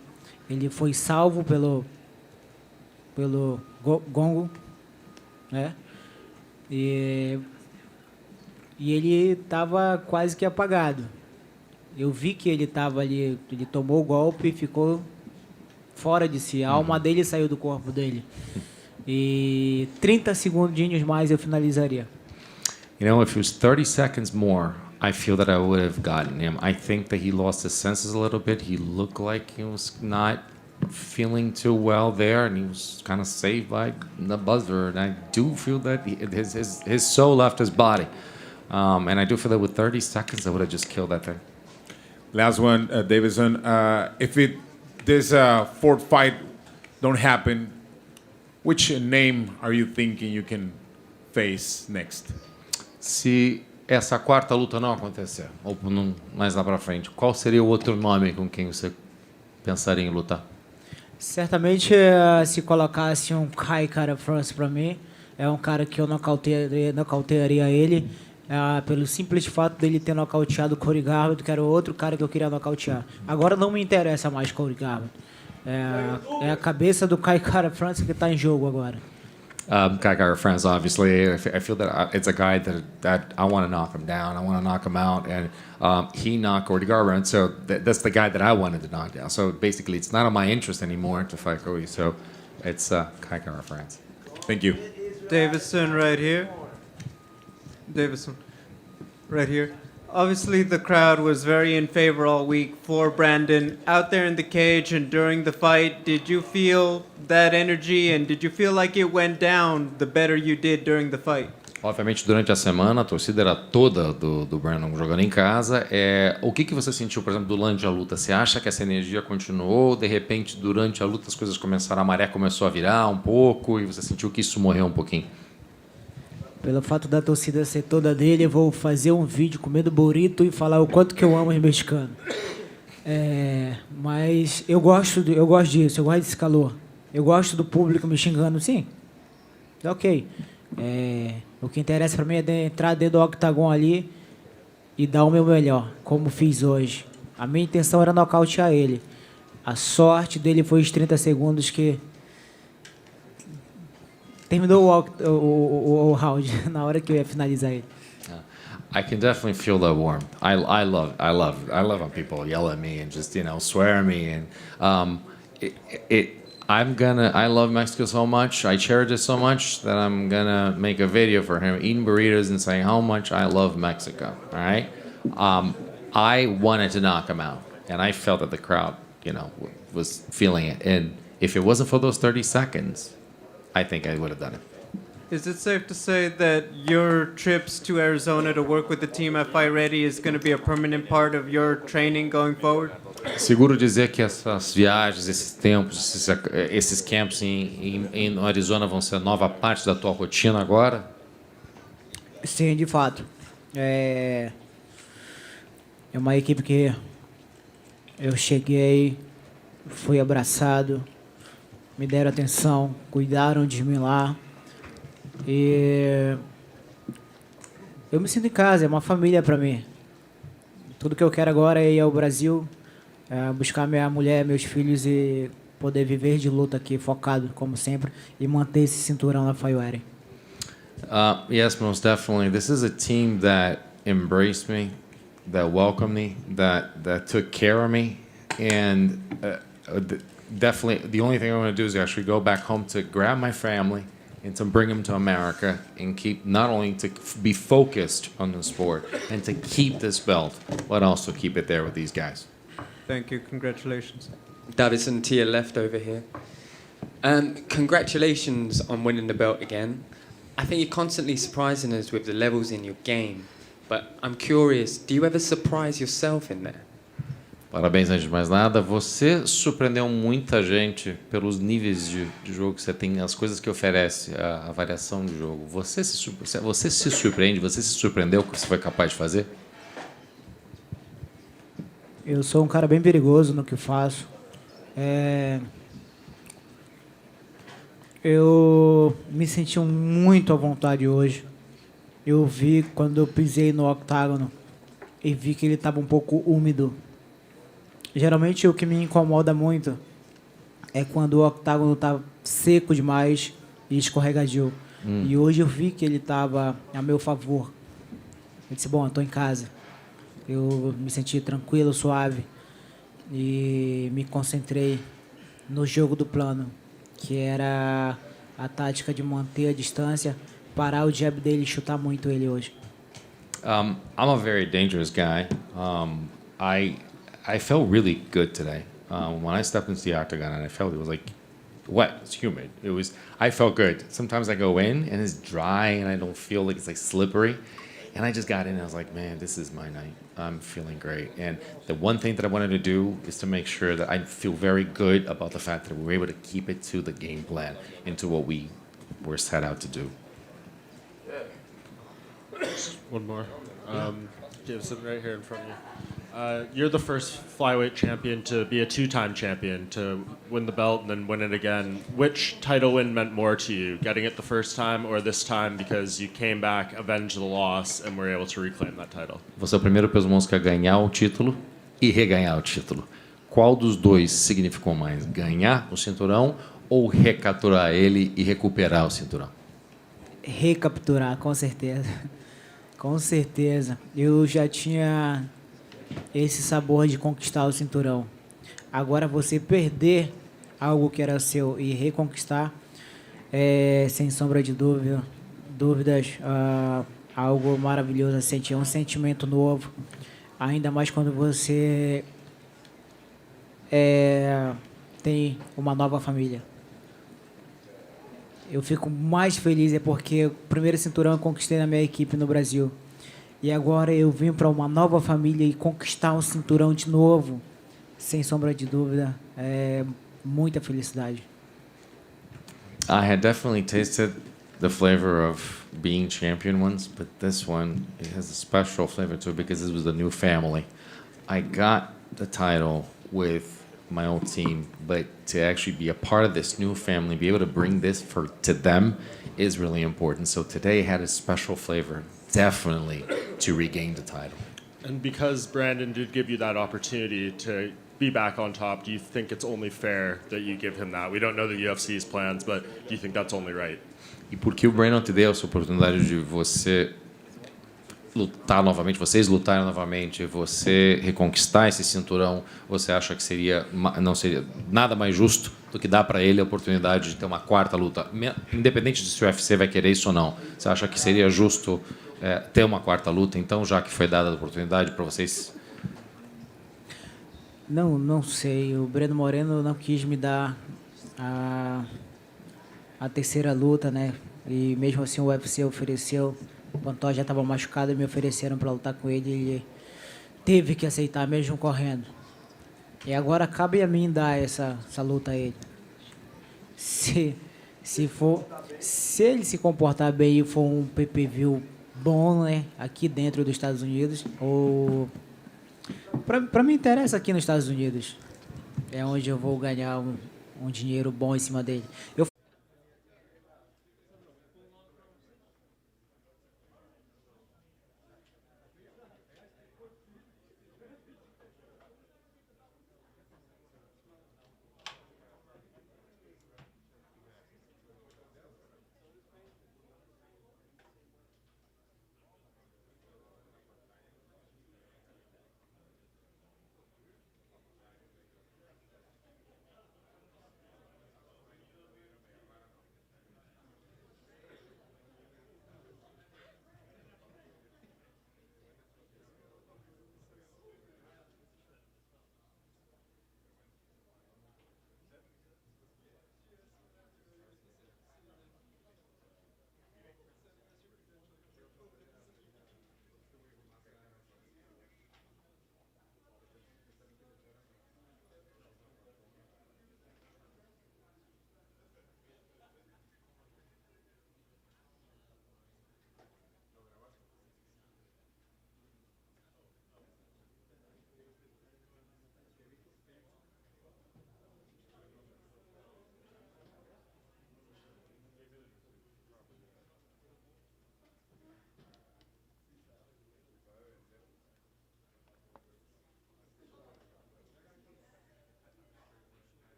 Ele foi salvo pelo gongo, né? E ele estava quase que apagado. Eu vi que ele estava ali, ele tomou o golpe e ficou fora de si. A alma dele saiu do corpo dele. E 30 segundinhos mais eu finalizaria. You know, if it was 30 seconds more, I feel that I would have gotten him. I think that he lost his senses a little bit. He looked like he was not feeling too well there, and he was kind of saved by the buzzer. And I do feel that his soul left his body. And I do feel that with 30 seconds, I would have just killed that thing. Last one, Davidson. If this fourth fight don't happen, which name are you thinking you can face next? Se essa quarta luta não acontecer, ou mais lá para frente, qual seria o outro nome com quem você pensaria em lutar? Certamente, se colocasse um Kai Kara France para mim, é um cara que eu nocautearia ele, pelo simples fato dele ter nocauteado o Corey Garbrandt, que era o outro cara que eu queria nocautear. Agora não me interessa mais Corey Garbrandt. É a cabeça do Kai Kara France que está em jogo agora. Kai Kara France, obviously, I feel that it's a guy that I want to knock him down. I want to knock him out, and he knocked Cody Garbrandt, so that's the guy that I wanted to knock down. So basically, it's not in my interest anymore to fight Cody. So it's Kai Kara France. Thank you. Davidson right here. Davison, right here. Obviously, the crowd was very in favor all week for Brandon. Out there in the cage and during the fight, did you feel that energy and did you feel like it went down the better you did during the fight? Obviamente, durante a semana, a torcida era toda do Brandon jogando em casa. O que você sentiu, por exemplo, durante a luta? Você acha que essa energia continuou? De repente, durante a luta, as coisas começaram, a maré começou a virar um pouco e você sentiu que isso morreu um pouquinho? Pelo fato da torcida ser toda dele, eu vou fazer um vídeo comendo burrito e falar o quanto que eu amo os mexicanos. Mas eu gosto disso, eu gosto desse calor. Eu gosto do público me xingando, sim. Ok. O que interessa para mim é entrar dentro do octagon ali e dar o meu melhor, como fiz hoje. A minha intenção era nocautear ele. A sorte dele foi os 30 segundos que terminou o round na hora que eu ia finalizar ele. I can definitely feel the warmth. I love when people yell at me and just swear at me and I love Mexico so much. I cherish it so much that I'm gonna make a video for him eating burritos and saying how much I love Mexico. All right. I wanted to knock him out, and I felt that the crowd, was feeling it. And if it wasn't for those 30 seconds, I think I would have done it. Is it safe to say that your trips to Arizona to work with the team at Fight Ready is going to be a permanent part of your training going forward? Seguro dizer que essas viagens, esses tempos, esses camps em Arizona vão ser nova parte da tua rotina agora? Sim, de fato. É uma equipe que eu cheguei, fui abraçado, me deram atenção, cuidaram de mim lá. E eu me sinto em casa, é uma família para mim. Tudo que eu quero agora é ir ao Brasil, buscar minha mulher, meus filhos e poder viver de luta aqui, focado, como sempre, e manter esse cinturão na Fight Ready. Yes, most definitely. This is a team that embraced me, that welcomed me, that took care of me, and definitely the only thing I want to do is actually go back home to grab my family and to bring them to America and keep, not only to be focused on the sport and to keep this belt, but also keep it there with these guys. Thank you. Congratulations. Davison to your left over here. Congratulations on winning the belt again. I think you're constantly surprising us with the levels in your game, but I'm curious, do you ever surprise yourself in there? Parabéns, antes de mais nada. Você surpreendeu muita gente pelos níveis de jogo que você tem, as coisas que oferece, a variação de jogo. Você se surpreende, você se surpreendeu com o que você foi capaz de fazer? Eu sou um cara bem perigoso no que faço. Eu me senti muito à vontade hoje. Eu vi quando eu pisei no octágono e vi que ele estava um pouco úmido. Geralmente o que me incomoda muito é quando o octágono tá seco demais e escorregadio. E hoje eu vi que ele estava a meu favor. Eu disse, bom, eu tô em casa. Eu me senti tranquilo, suave e me concentrei no jogo do plano, que era a tática de manter a distância, parar o jab dele e chutar muito ele hoje. I'm a very dangerous guy. I felt really good today. When I stepped into the octagon and I felt it was like wet, it's humid. I felt good. Sometimes I go in and it's dry and I don't feel like it's like slippery. And I just got in and I was like, man, this is my night. I'm feeling great. And the one thing that I wanted to do is to make sure that I feel very good about the fact that we were able to keep it to the game plan and to what we were set out to do. One more. Davison, right here in front of you. You're the first flyweight champion to be a two-time champion, to win the belt and then win it again. Which title win meant more to you, getting it the first time or this time because you came back, avenged the loss, and were able to reclaim that title? Você é o primeiro peso mosca a ganhar o título e reganhar o título. Qual dos dois significou mais? Ganhar o cinturão ou recapturar ele e recuperar o cinturão? Recapturar, com certeza. Com certeza. Eu já tinha esse sabor de conquistar o cinturão. Agora você perder algo que era seu e reconquistar, sem sombra de dúvidas, algo maravilhoso, sentir um sentimento novo, ainda mais quando você tem uma nova família. Eu fico mais feliz porque o primeiro cinturão eu conquistei na minha equipe no Brasil. E agora eu vim para uma nova família e conquistar um cinturão de novo, sem sombra de dúvida, é muita felicidade. I had definitely tasted the flavor of being champion once, but this one, it has a special flavor to it because this was a new family. I got the title with my old team, but to actually be a part of this new family, be able to bring this to them is really important. So today had a special flavor, definitely, to regain the title. And because Brandon did give you that opportunity to be back on top, do you think it's only fair that you give him that? We don't know the UFC's plans, but do you think that's only right? E porque o Brandon te deu essa oportunidade de você lutar novamente, vocês lutarem novamente, você reconquistar esse cinturão, você acha que não seria nada mais justo do que dar para ele a oportunidade de ter uma quarta luta, independente de se o UFC vai querer isso ou não? Você acha que seria justo ter uma quarta luta, então, já que foi dada a oportunidade para vocês? Não sei. O Breno Moreno não quis me dar a terceira luta, né? E mesmo assim o UFC ofereceu. O Pantoja já estava machucado e me ofereceram para lutar com ele. E ele teve que aceitar, mesmo correndo. E agora cabe a mim dar essa luta a ele. Se ele se comportar bem e for um PPV bom, né? Aqui dentro dos Estados Unidos, ou para mim interessa aqui nos Estados Unidos. É onde eu vou ganhar um dinheiro bom em cima dele.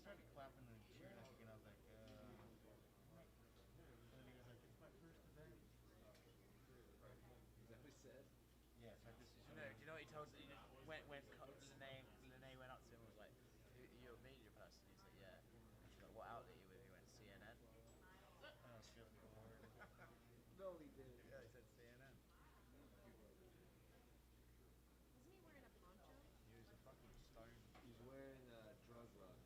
started clapping and cheering like again. I was like, and then he was like, "It's my first event." Is that what he said? Yeah, it's my decision. Do you know what he told me? When Lene went up to him and was like, "You're a media person?" He's like, "Yeah." She's like, "What outlet are you with?" He went, "CNN." And I was feeling bored. No, he did. Yeah, he said CNN. Wasn't he wearing a poncho? He was a fucking star. He's wearing a drug rug.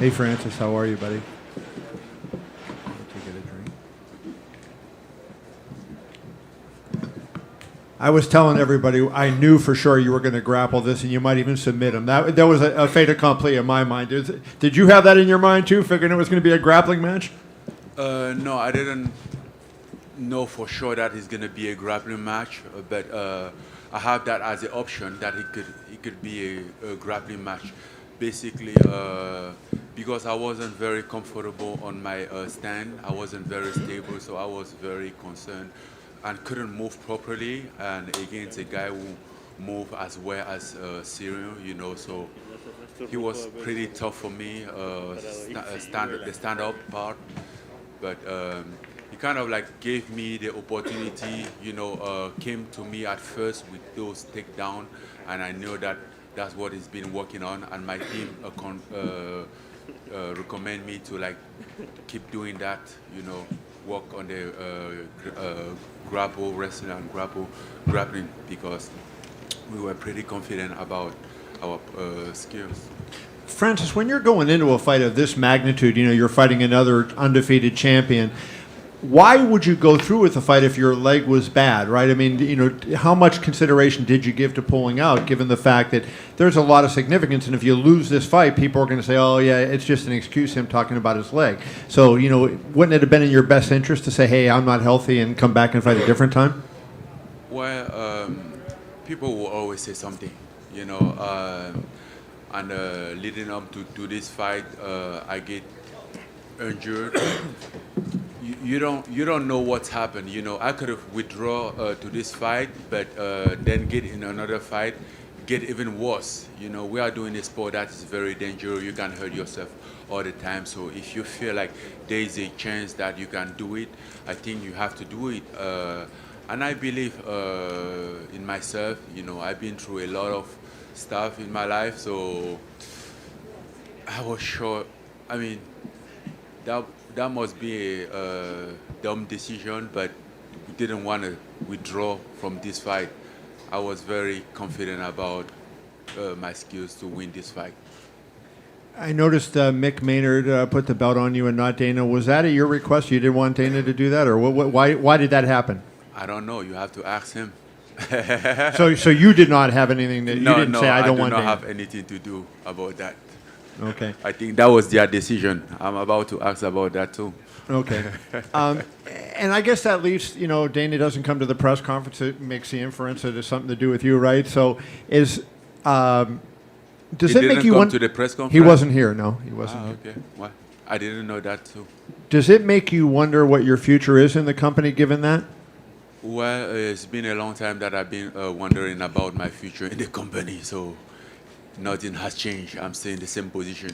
Hey, Francis, how are you, buddy? To get a drink. I was telling everybody I knew for sure you were going to grapple this, and you might even submit him. That was a fait accompli in my mind. Did you have that in your mind too, figuring it was going to be a grappling match? No, I didn't know for sure that it's going to be a grappling match, but I have that as an option that it could be a grappling match. Basically, because I wasn't very comfortable on my stand, I wasn't very stable, so I was very concerned and couldn't move properly. And against a guy who moved as well as Ciryl, you know, so he was pretty tough for me, the stand-up part. But he kind of like gave me the opportunity, you know, came to me at first with those takedown, and I know that that's what he's been working on, and my team recommend me to like keep doing that, you know, work on the grapple, wrestling and grappling, because we were pretty confident about our skills. Francis, when you're going into a fight of this magnitude, you know, you're fighting another undefeated champion, why would you go through with the fight if your leg was bad, right? I mean, you know, how much consideration did you give to pulling out, given the fact that there's a lot of significance, and if you lose this fight, people are going to say, oh, yeah, it's just an excuse, him talking about his leg. So, you know, wouldn't it have been in your best interest to say, hey, I'm not healthy, and come back and fight a different time? Well, people will always say something, you know, and leading up to this fight, I get injured. You don't know what's happened. You know, I could have withdrawn to this fight, but then get in another fight, get even worse. You know, we are doing a sport that is very dangerous. You can hurt yourself all the time. So if you feel like there is a chance that you can do it, I think you have to do it. And I believe in myself. You know, I've been through a lot of stuff in my life, so I was sure. I mean, that must be a dumb decision, but we didn't want to withdraw from this fight. I was very confident about my skills to win this fight. I noticed Mick Maynard put the belt on you and not Dana. Was that at your request? You didn't want Dana to do that, or why did that happen? I don't know. You have to ask him. So you did not have anything that you didn't say. I don't want Dana. Dana. I do not have anything to do about that. Okay. I think that was their decision. I'm about to ask about that too. Okay. And I guess that leaves, you know, Dana doesn't come to the press conference. It makes the inference that it's something to do with you, right? So does He it make didn't you come wonder? to the press conference? He wasn't here. No, he wasn't here. Okay. Why? I didn't know that too. Does it make you wonder what your future is in the company, given that? Well, it's been a long time that I've been wondering about my future in the company, so nothing has changed. I'm still in the same position.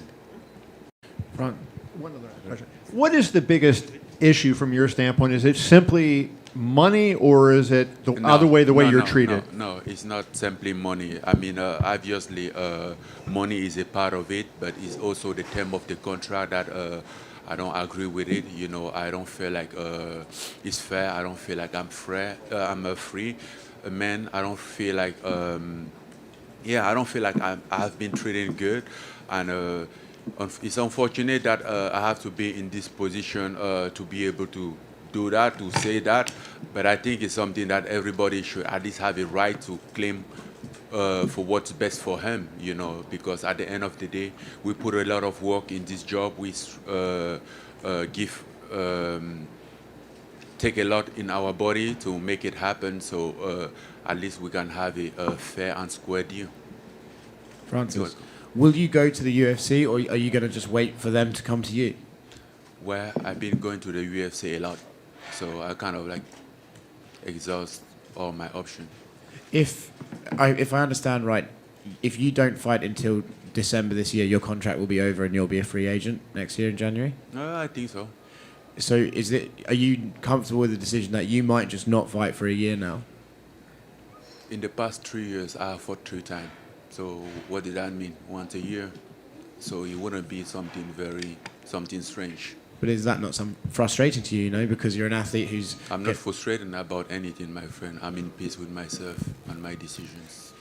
One other question. What is the biggest issue from your standpoint? Is it simply money, or is it the other way, the way you're treated? No, it's not simply money. I mean, obviously, money is a part of it, but it's also the term of the contract that I don't agree with it. You know, I don't feel like it's fair. I don't feel like I'm free. I'm a free man. I don't feel like, I don't feel like I have been treated good, and it's unfortunate that I have to be in this position to be able to do that, to say that. But I think it's something that everybody should at least have a right to claim for what's best for him, you know, because at the end of the day, we put a lot of work in this job. We take a lot in our body to make it happen, so at least we can have a fair and square deal. Francis, will you go to the UFC, or are you going to just wait for them to come to you? Well, I've been going to the UFC a lot, so I kind of like exhaust all my options. If I understand right, if you don't fight until December this year, your contract will be over and you'll be a free agent next year in January? I think so. So are you comfortable with the decision that you might just not fight for a year now? In the past 3 years, I have fought 3 times. So what did that mean? Once a year? So it wouldn't be something strange. But is that not some frustrating to you, you know, because you're an athlete who's... I'm not frustrated about anything, my friend. I'm in peace with myself and my decisions.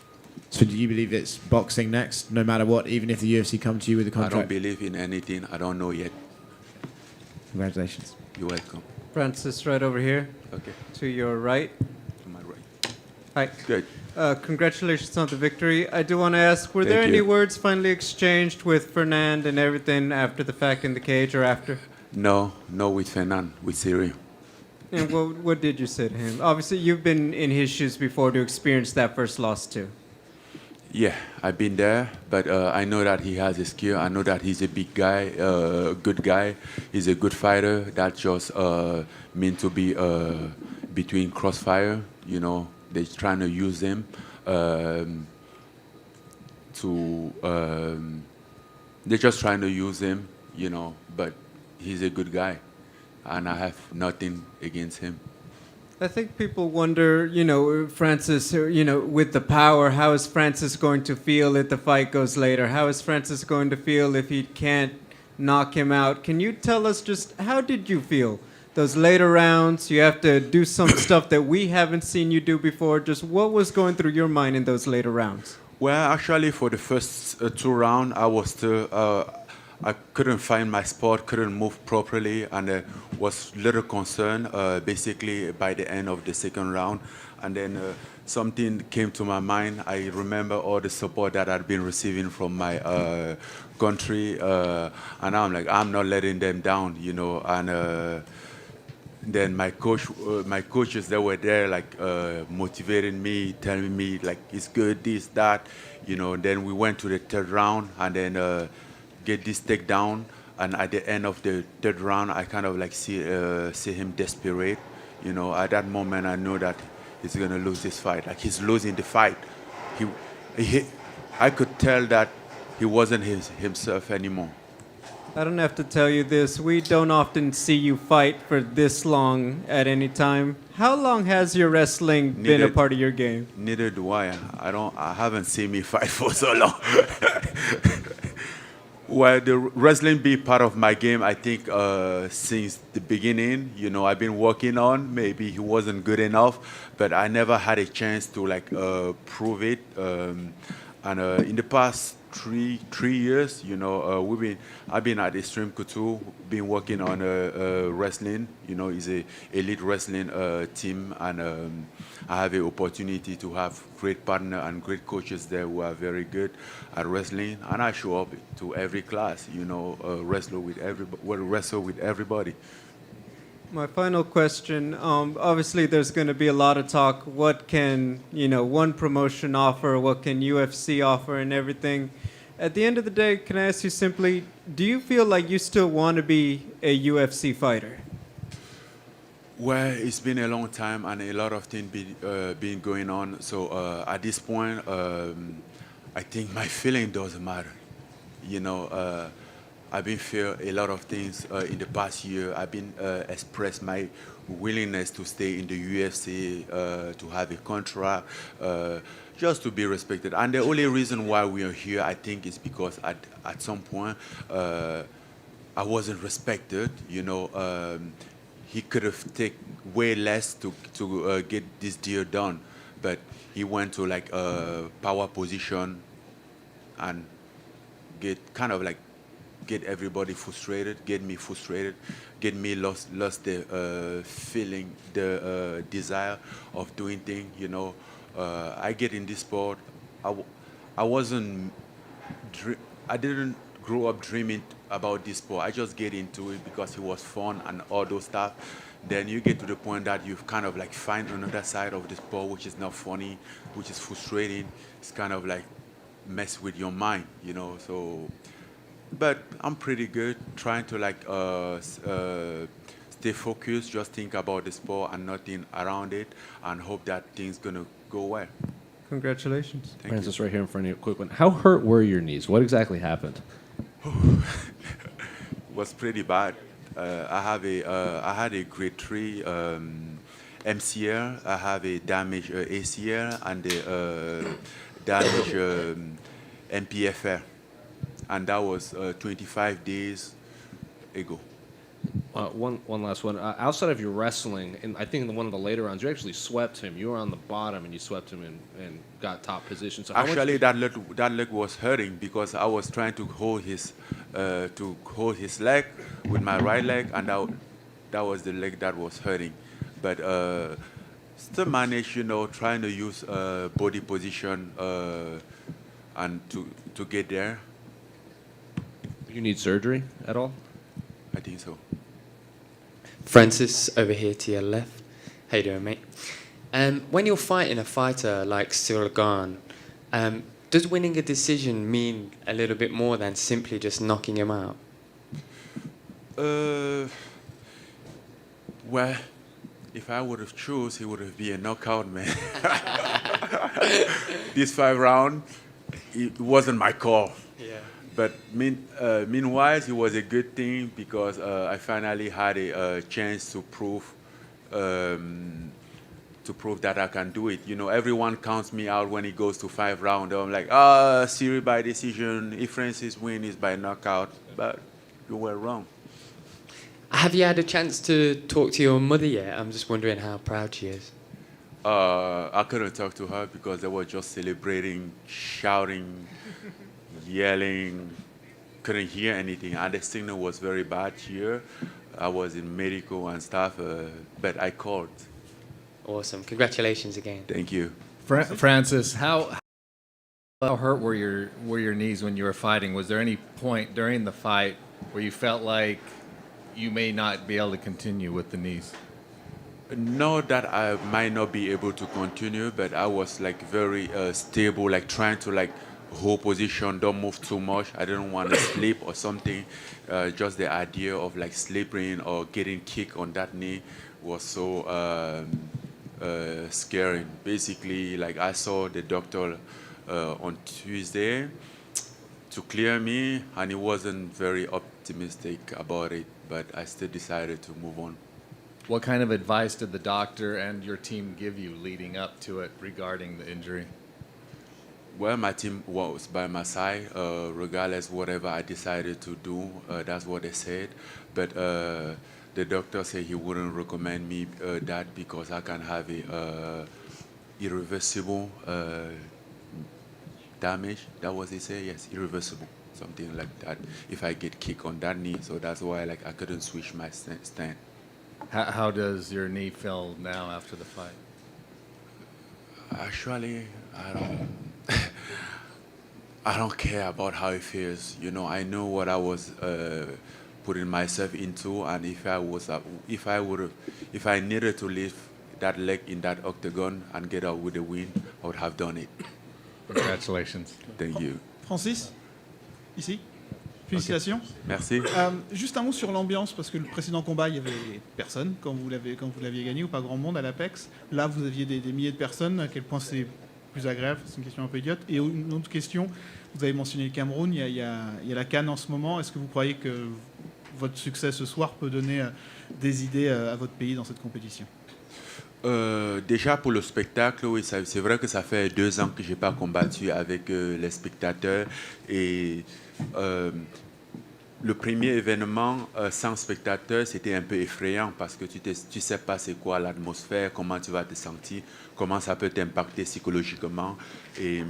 So do you believe it's boxing next, no matter what, even if the UFC come to you with a I don't contract? believe in anything. I don't know yet. Congratulations. You're welcome. Francis, right over here. Okay. To your right. To my right. Hi. Good. Congratulations on the victory. I do want to ask, were there Thank any you. words finally exchanged with Fernand and everything after the fact in the cage or after? No, no with Fernand, with Ciryl. And what did you say to him? Obviously, you've been in his shoes before to experience that first loss too. Yeah, I've been there, but I know that he has a skill. I know that he's a big guy, good guy. He's a good fighter. That just meant to be between crossfire. You know, they're trying to use him they're just trying to use him, you know, but he's a good guy, and I have nothing against him. I think people wonder, you know, Francis, you know, with the power, how is Francis going to feel if the fight goes later? How is Francis going to feel if he can't knock him out? Can you tell us just how did you feel? Those later rounds, you have to do some stuff that we haven't seen you do before. Just what was going through your mind in those later rounds? Well, actually, for the first 2 rounds, I was still, I couldn't find my spot, couldn't move properly, and was little concerned, basically, by the end of the second round. And then something came to my mind. I remember all the support that I'd been receiving from my country, and I'm like, I'm not letting them down, you know, and then my coaches that were there, like motivating me, telling me like it's good, this, that, you know. Then we went to the third round and then get this takedown. And at the end of the third round, I kind of like see him desperate, you know. At that moment, I know that he's gonna lose this fight. Like he's losing the fight. I could tell that he wasn't himself anymore. I don't have to tell you this. We don't often see you fight for this long at any time. How long has your wrestling been a part of your game? Neither do I. I haven't seen me fight for so long. Well, the wrestling be part of my game, I think, since the beginning. You know, I've been working on. Maybe he wasn't good enough, but I never had a chance to like prove it. And in the past 3 years, you know, I've been at Extreme Couture, been working on wrestling. You know, it's a elite wrestling team, and I have an opportunity to have great partner and great coaches there who are very good at wrestling, and I show up to every class. You know, wrestle with everybody. My final question, obviously there's going to be a lot of talk. What can, you know, one promotion offer? What can UFC offer and everything? At the end of the day, can I ask you simply, do you feel like you still want to be a UFC fighter? Well, it's been a long time and a lot of things been going on. So at this point, I think my feeling doesn't matter. You know, I've been feel a lot of things in the past year. I've been expressed my willingness to stay in the UFC, to have a contract, just to be respected. And the only reason why we are here, I think, is because at some point I wasn't respected. You know, he could have taken way less to get this deal done, but he went to like a power position and get everybody frustrated, get me frustrated, get me lost the feeling, the desire of doing things. You know, I get in this sport. I didn't grow up dreaming about this sport. I just get into it because it was fun and all those stuff. Then you get to the point that you kind of like find another side of the sport which is not funny, which is frustrating. It's kind of like mess with your mind, you know. So. But I'm pretty good, trying to like stay focused, just think about the sport and nothing around it, and hope that things gonna go well. Congratulations. Thank Francis, right here in front of you, quick one. How hurt were your knees? What exactly happened? Was pretty bad. I had a grade 3 MCL. I have a damaged ACL and a damaged MPFR. And that was 25 days ago. One last one. Outside of your wrestling, and I think in one of the later rounds, you actually swept him. You were on the bottom and you swept him and got top position. So how much Actually, that leg was hurting because I was trying to hold his leg with my right leg, and that was the leg that was hurting. But still managed, trying to use body position and to get there. You need surgery at all? I think so. Francis, over here to your left. How you doing, mate? When you're fighting a fighter like Ciryl Gane, does winning a decision mean a little bit more than simply just knocking him out? Well, if I would have chose, he would have been a knockout, man. This 5 round, it wasn't my call. Yeah. But meanwhile, it was a good thing because I finally had a chance to prove that I can do it. Everyone counts me out when it goes to 5 rounds. I'm like, Ciryl by decision. If Francis wins, it's by knockout. But you were wrong. Have you had a chance to talk to your mother yet? I'm just wondering how proud she is. I couldn't talk to her because they were just celebrating, shouting, yelling. Couldn't hear anything. And the signal was very bad here. I was in medical and stuff, but I called. Awesome. Congratulations again. Thank you. Francis, how hurt were your knees when you were fighting? Was there any point during the fight where you felt like you may not be able to continue with the knees? No, that I might not be able to continue, but I was like very stable, like trying to like hold position, don't move too much. I didn't want to sleep or something. Just the idea of like sleeping or getting kicked on that knee was so scary. Basically, like I saw the doctor on Tuesday to clear me, and he wasn't very optimistic about it, but I still decided to move on. What kind of advice did the doctor and your team give you leading up to it regarding the injury? Well, my team was by my side, regardless whatever I decided to do. That's what they said. But the doctor said he wouldn't recommend me that because I can have a irreversible damage. That was he said, yes, irreversible, something like that. If I get kicked on that knee, so that's why like I couldn't switch my stand. How does your knee feel now after the fight? Actually, I don't care about how it feels. I know what I was putting myself into, and if I needed to leave that leg in that octagon and get out with a win, I would have done it. Congratulations. Thank you. Francis, ici. Félicitations. Merci. Juste un mot sur l'ambiance, parce que le précédent combat, il n'y avait personne quand vous l'aviez gagné, ou pas grand monde à l'Apex. Là, vous aviez des milliers de personnes. À quel point c'est plus agréable? C'est une question un peu idiote. Et une autre question, vous avez mentionné le Cameroun, il y a la CAN en ce moment. Est-ce que vous croyez que votre succès ce soir peut donner des idées à votre pays dans cette compétition? Déjà pour le spectacle, oui, c'est vrai que ça fait 2 ans que je n'ai pas combattu avec les spectateurs. Et le premier événement sans spectateurs, c'était un peu effrayant parce que tu ne sais pas c'est quoi l'atmosphère, comment tu vas te sentir, comment ça peut t'impacter psychologiquement. Et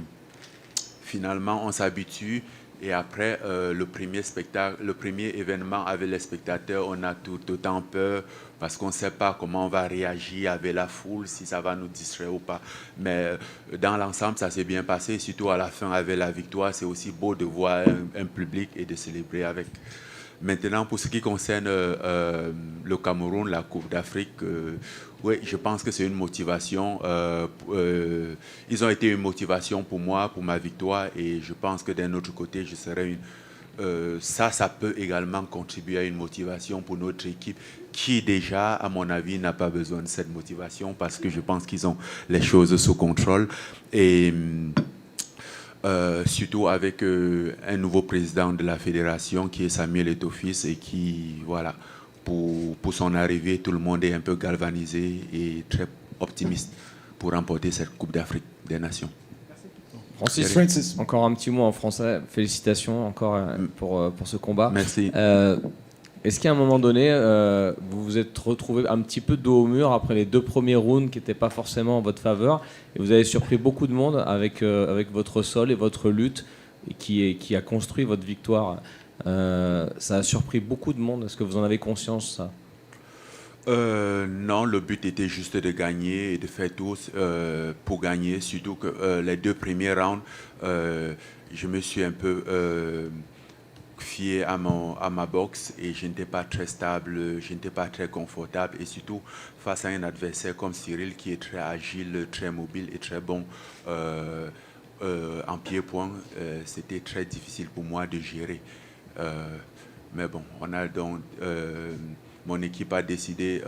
finalement, on s'habitue. Et après le premier événement avec les spectateurs, on a tout autant peur parce qu'on ne sait pas comment on va réagir avec la foule, si ça va nous distraire ou pas. Mais dans l'ensemble, ça s'est bien passé. Surtout à la fin avec la victoire, c'est aussi beau de voir un public et de célébrer avec. Maintenant, pour ce qui concerne le Cameroun, la Coupe d'Afrique, oui, je pense que c'est une motivation. Ils ont été une motivation pour moi, pour ma victoire, et je pense que d'un autre côté, je serai ça peut également contribuer à une motivation pour notre équipe qui déjà, à mon avis, n'a pas besoin de cette motivation parce que je pense qu'ils ont les choses sous contrôle. Et surtout avec un nouveau président de la fédération qui est Samuel Eto'o-Fils et qui, voilà, pour son arrivée, tout le monde est un peu galvanisé et très optimiste pour remporter cette Coupe d'Afrique des Nations. Francis, encore un petit mot en français. Félicitations encore pour ce combat. Merci. Est-ce qu'à un moment donné, vous vous êtes retrouvé un petit peu dos au mur après les 2 premiers rounds qui n'étaient pas forcément en votre faveur et vous avez surpris beaucoup de monde avec votre sol et votre lutte et qui a construit votre victoire. Ça a surpris beaucoup de monde. Est-ce que vous en avez conscience, ça? Non, le but était juste de gagner et de faire tout pour gagner. Surtout que les 2 premiers rounds, je me suis un peu fié à ma boxe et je n'étais pas très stable, je n'étais pas très confortable. Et surtout face à un adversaire comme Ciryl qui est très agile, très mobile et très bon en pied-point, c'était très difficile pour moi de gérer. Mais bon, mon équipe a décidé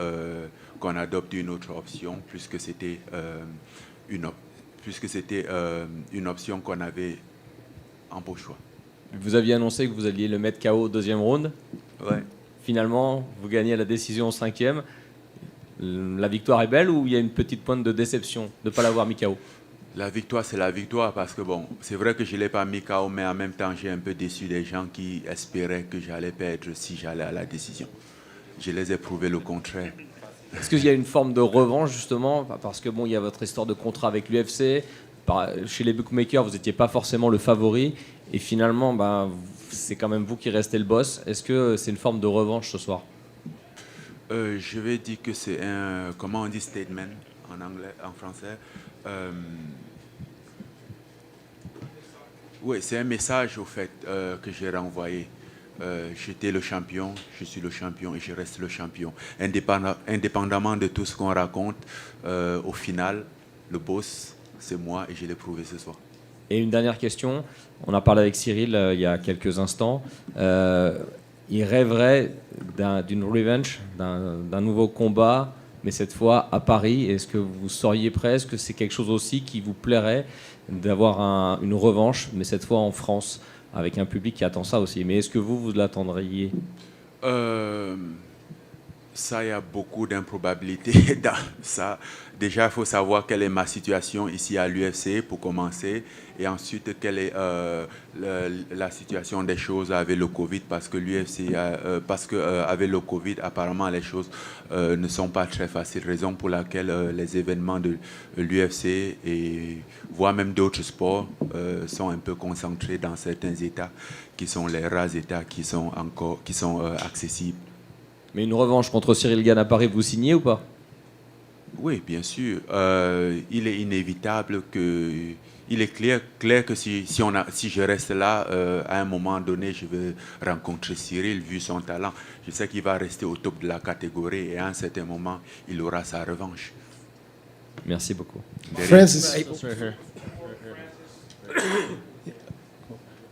qu'on adopte une autre option puisque c'était une option qu'on avait en beau choix. Vous aviez annoncé que vous alliez le mettre KO au 2e round. Ouais. Finalement, vous gagnez à la décision au 5e. La victoire est belle ou il y a une petite pointe de déception de ne pas l'avoir mis KO? La victoire, c'est la victoire parce que bon, c'est vrai que je ne l'ai pas mis KO, mais en même temps, j'ai un peu déçu des gens qui espéraient que j'allais perdre si j'allais à la décision. Je les ai prouvé le contraire. Est-ce qu'il y a une forme de revanche justement? Parce que bon, il y a votre histoire de contrat avec l'UFC. Chez les bookmakers, vous n'étiez pas forcément le favori. Et finalement, c'est quand même vous qui restez le boss. Est-ce que c'est une forme de revanche ce soir? Je vais dire que c'est un, comment on dit statement en anglais, en français. Oui, c'est un message au fait que j'ai renvoyé. J'étais le champion, je suis le champion et je reste le champion. Indépendamment de tout ce qu'on raconte, au final, le boss, c'est moi et je l'ai prouvé ce soir. Et une dernière question. On a parlé avec Ciryl il y a quelques instants. Il rêverait d'une revenge, d'un nouveau combat, mais cette fois à Paris. Est-ce que vous seriez prêt? Est-ce que c'est quelque chose aussi qui vous plairait d'avoir une revanche, mais cette fois en France, avec un public qui attend ça aussi? Mais est-ce que vous l'attendriez? Ça, il y a beaucoup d'improbabilités dans ça. Déjà, il faut savoir quelle est ma situation ici à l'UFC pour commencer. Et ensuite, quelle est la situation des choses avec le Covid. Parce que l'UFC, avec le Covid, apparemment, les choses ne sont pas très faciles. Raison pour laquelle les événements de l'UFC et voire même d'autres sports sont un peu concentrés dans certains États qui sont les rares États qui sont accessibles. Mais une revanche contre Ciryl Gane à Paris, vous signez ou pas? Oui, bien sûr. Il est inévitable que... Il est clair que si je reste là, à un moment donné, je vais rencontrer Ciryl, vu son talent. Je sais qu'il va rester au top de la catégorie et à un certain moment, il aura sa revanche. Merci beaucoup.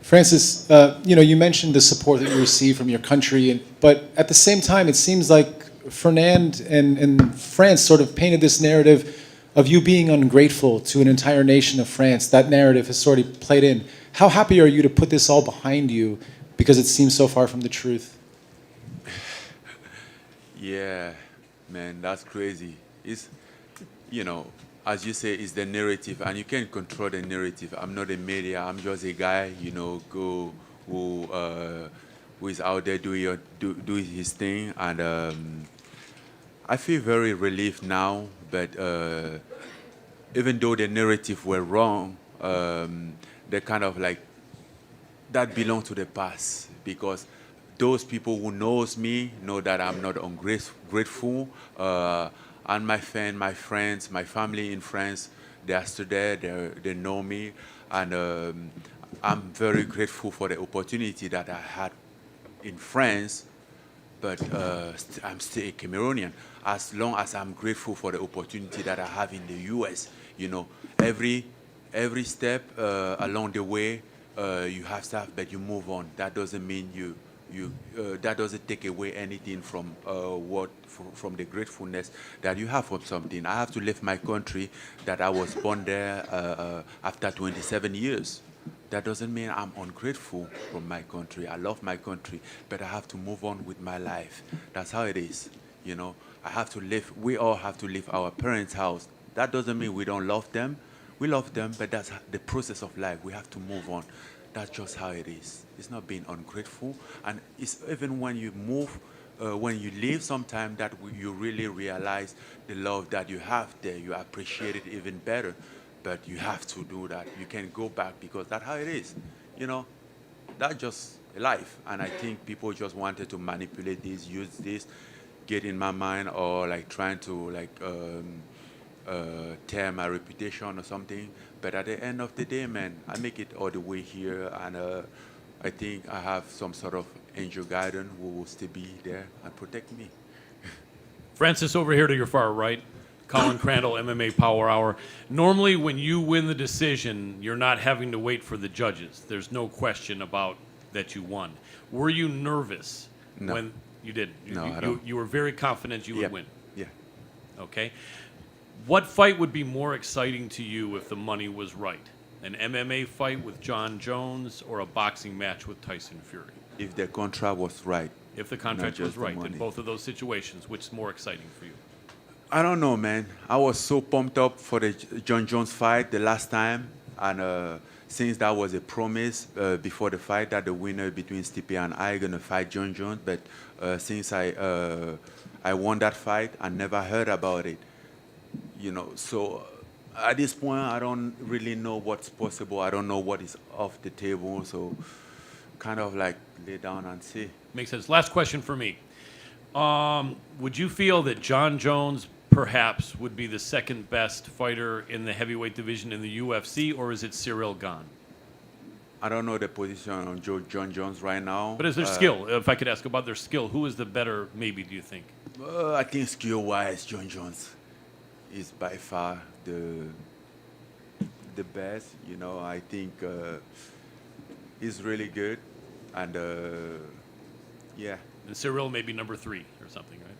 Francis, you mentioned the support that you receive from your country, but at the same time, it seems like Fernand and France sort of painted this narrative of you being ungrateful to an entire nation of France. That narrative has sort of played in. How happy are you to put this all behind you because it seems so far from the truth? Yeah, man, that's crazy. It's, as you say, it's the narrative, and you can't control the narrative. I'm not a media. I'm just a guy, who is out there doing his thing. And I feel very relieved now. But even though the narrative were wrong, they kind of like that belong to the past, because those people who knows me know that I'm not ungrateful. And my friends, my family in France, they are still there. They know me, and I'm very grateful for the opportunity that I had in France. But I'm still a Cameroonian. As long as I'm grateful for the opportunity that I have in the U.S., every step along the way, you have stuff, but you move on. That doesn't mean that doesn't take away anything from from the gratefulness that you have for something. I have to leave my country that I was born there after 27 years. That doesn't mean I'm ungrateful for my country. I love my country, but I have to move on with my life. That's how it is. I have to live. We all have to leave our parents' house. That doesn't mean we don't love them. We love them, but that's the process of life. We have to move on. that's just how it is. It's not being ungrateful, and it's even when you move, when you leave, sometime that you really realize the love that you have there. You appreciate it even better, but you have to do that. You can't go back because that's how it is. You know, that's just life, and I think people just wanted to manipulate this, use this, get in my mind, or like trying to like tear my reputation or something. But at the end of the day, man, I make it all the way here, and I think I have some sort of angel guidance who will still be there and protect me. Francis, over here to your far right. Colin Crandall, MMA Power Hour. Normally, when you win the decision, you're not having to wait for the judges. There's no question about that you won. Were you nervous No. when you did? No, you, I don't. You were very confident you would Yep. win. Yeah. Okay. What fight would be more exciting to you if the money was right? An MMA fight with John Jones or a boxing match with Tyson Fury? If the contract was right. If the not contract just was the right, money. in both of those situations, which is more exciting for you? I don't know, man. I was so pumped up for the John Jones fight the last time, and since that was a promise before the fight that the winner between Stipe and I gonna fight John Jones, but since I won that fight, I never heard about it. You know, so at this point, I don't really know what's possible. I don't know what is off the table, so kind of like lay down and see. Makes sense. Last question for me. Would you feel that John Jones perhaps would be the second best fighter in the heavyweight division in the UFC, or is it Ciryl Gane? I don't know the position on John Jones right now. But is there skill? If I could ask about their skill, who is the better, maybe, do you think? I think skill-wise, John Jones is by far the best. You know, I think he's really good, and yeah. And Ciryl maybe number 3 or something, right?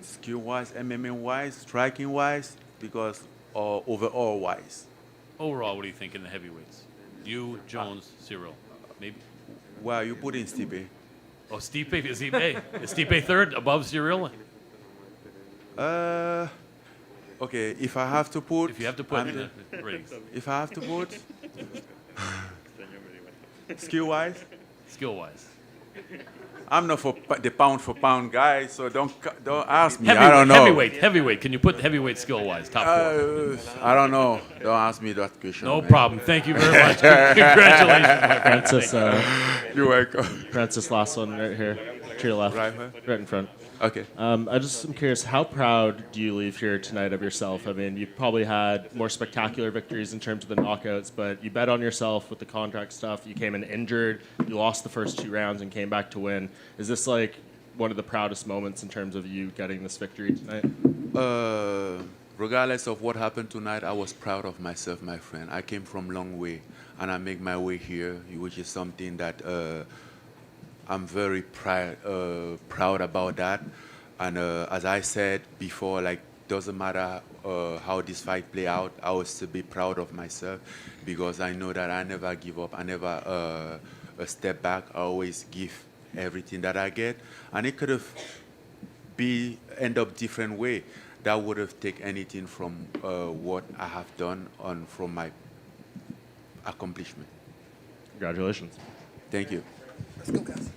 Skill-wise, MMA-wise, striking-wise, because overall-wise. Overall, what do you think in the heavyweights? You, Jones, Ciryl, maybe? Well, you put in Stipe. Oh, Stipe, is Stipe third above Ciryl? Okay, if I have to put... If you have to put in the ratings. If I have to put... Skill-wise? Skill-wise. I'm not for the pound-for-pound guy, so don't ask me. I don't know. Heavyweight. Can you put heavyweight skill-wise, top 4? I don't know. Don't ask me that question. No man. problem. Thank you very much. Congratulations, my friend. Francis, you're welcome. Francis, last one right here to your left, right in front. Okay. I just am curious, how proud do you leave here tonight of yourself? I mean, you probably had more spectacular victories in terms of the knockouts, but you bet on yourself with the contract stuff. You came in injured. You lost the first 2 rounds and came back to win. Is this like one of the proudest moments in terms of you getting this victory tonight? Regardless of what happened tonight, I was proud of myself, my friend. I came from a long way, and I make my way here, which is something that I'm very proud about that. And as I said before, like, doesn't matter how this fight play out, I will still be proud of myself because I know that I never give up. I never step back. I always give everything that I get. And it could have end up different way. That would have taken anything from what I have done from my accomplishment. Congratulations. Thank you. Let's go, guys.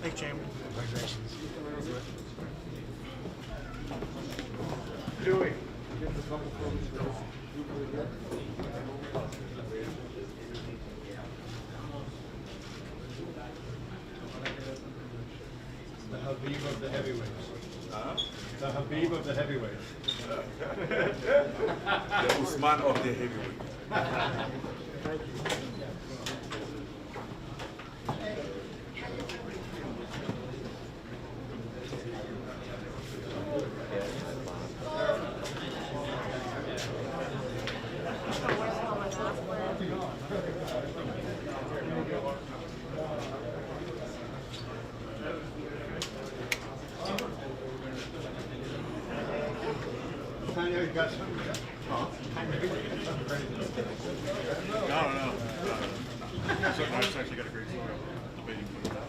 Thanks, Jamie. Louis. The Habib of the heavyweights. The Habib of the heavyweights. The Usman of the heavyweight. Thank you. Tanya, you got something? Huh? No. I've actually got a great story. Debating for that.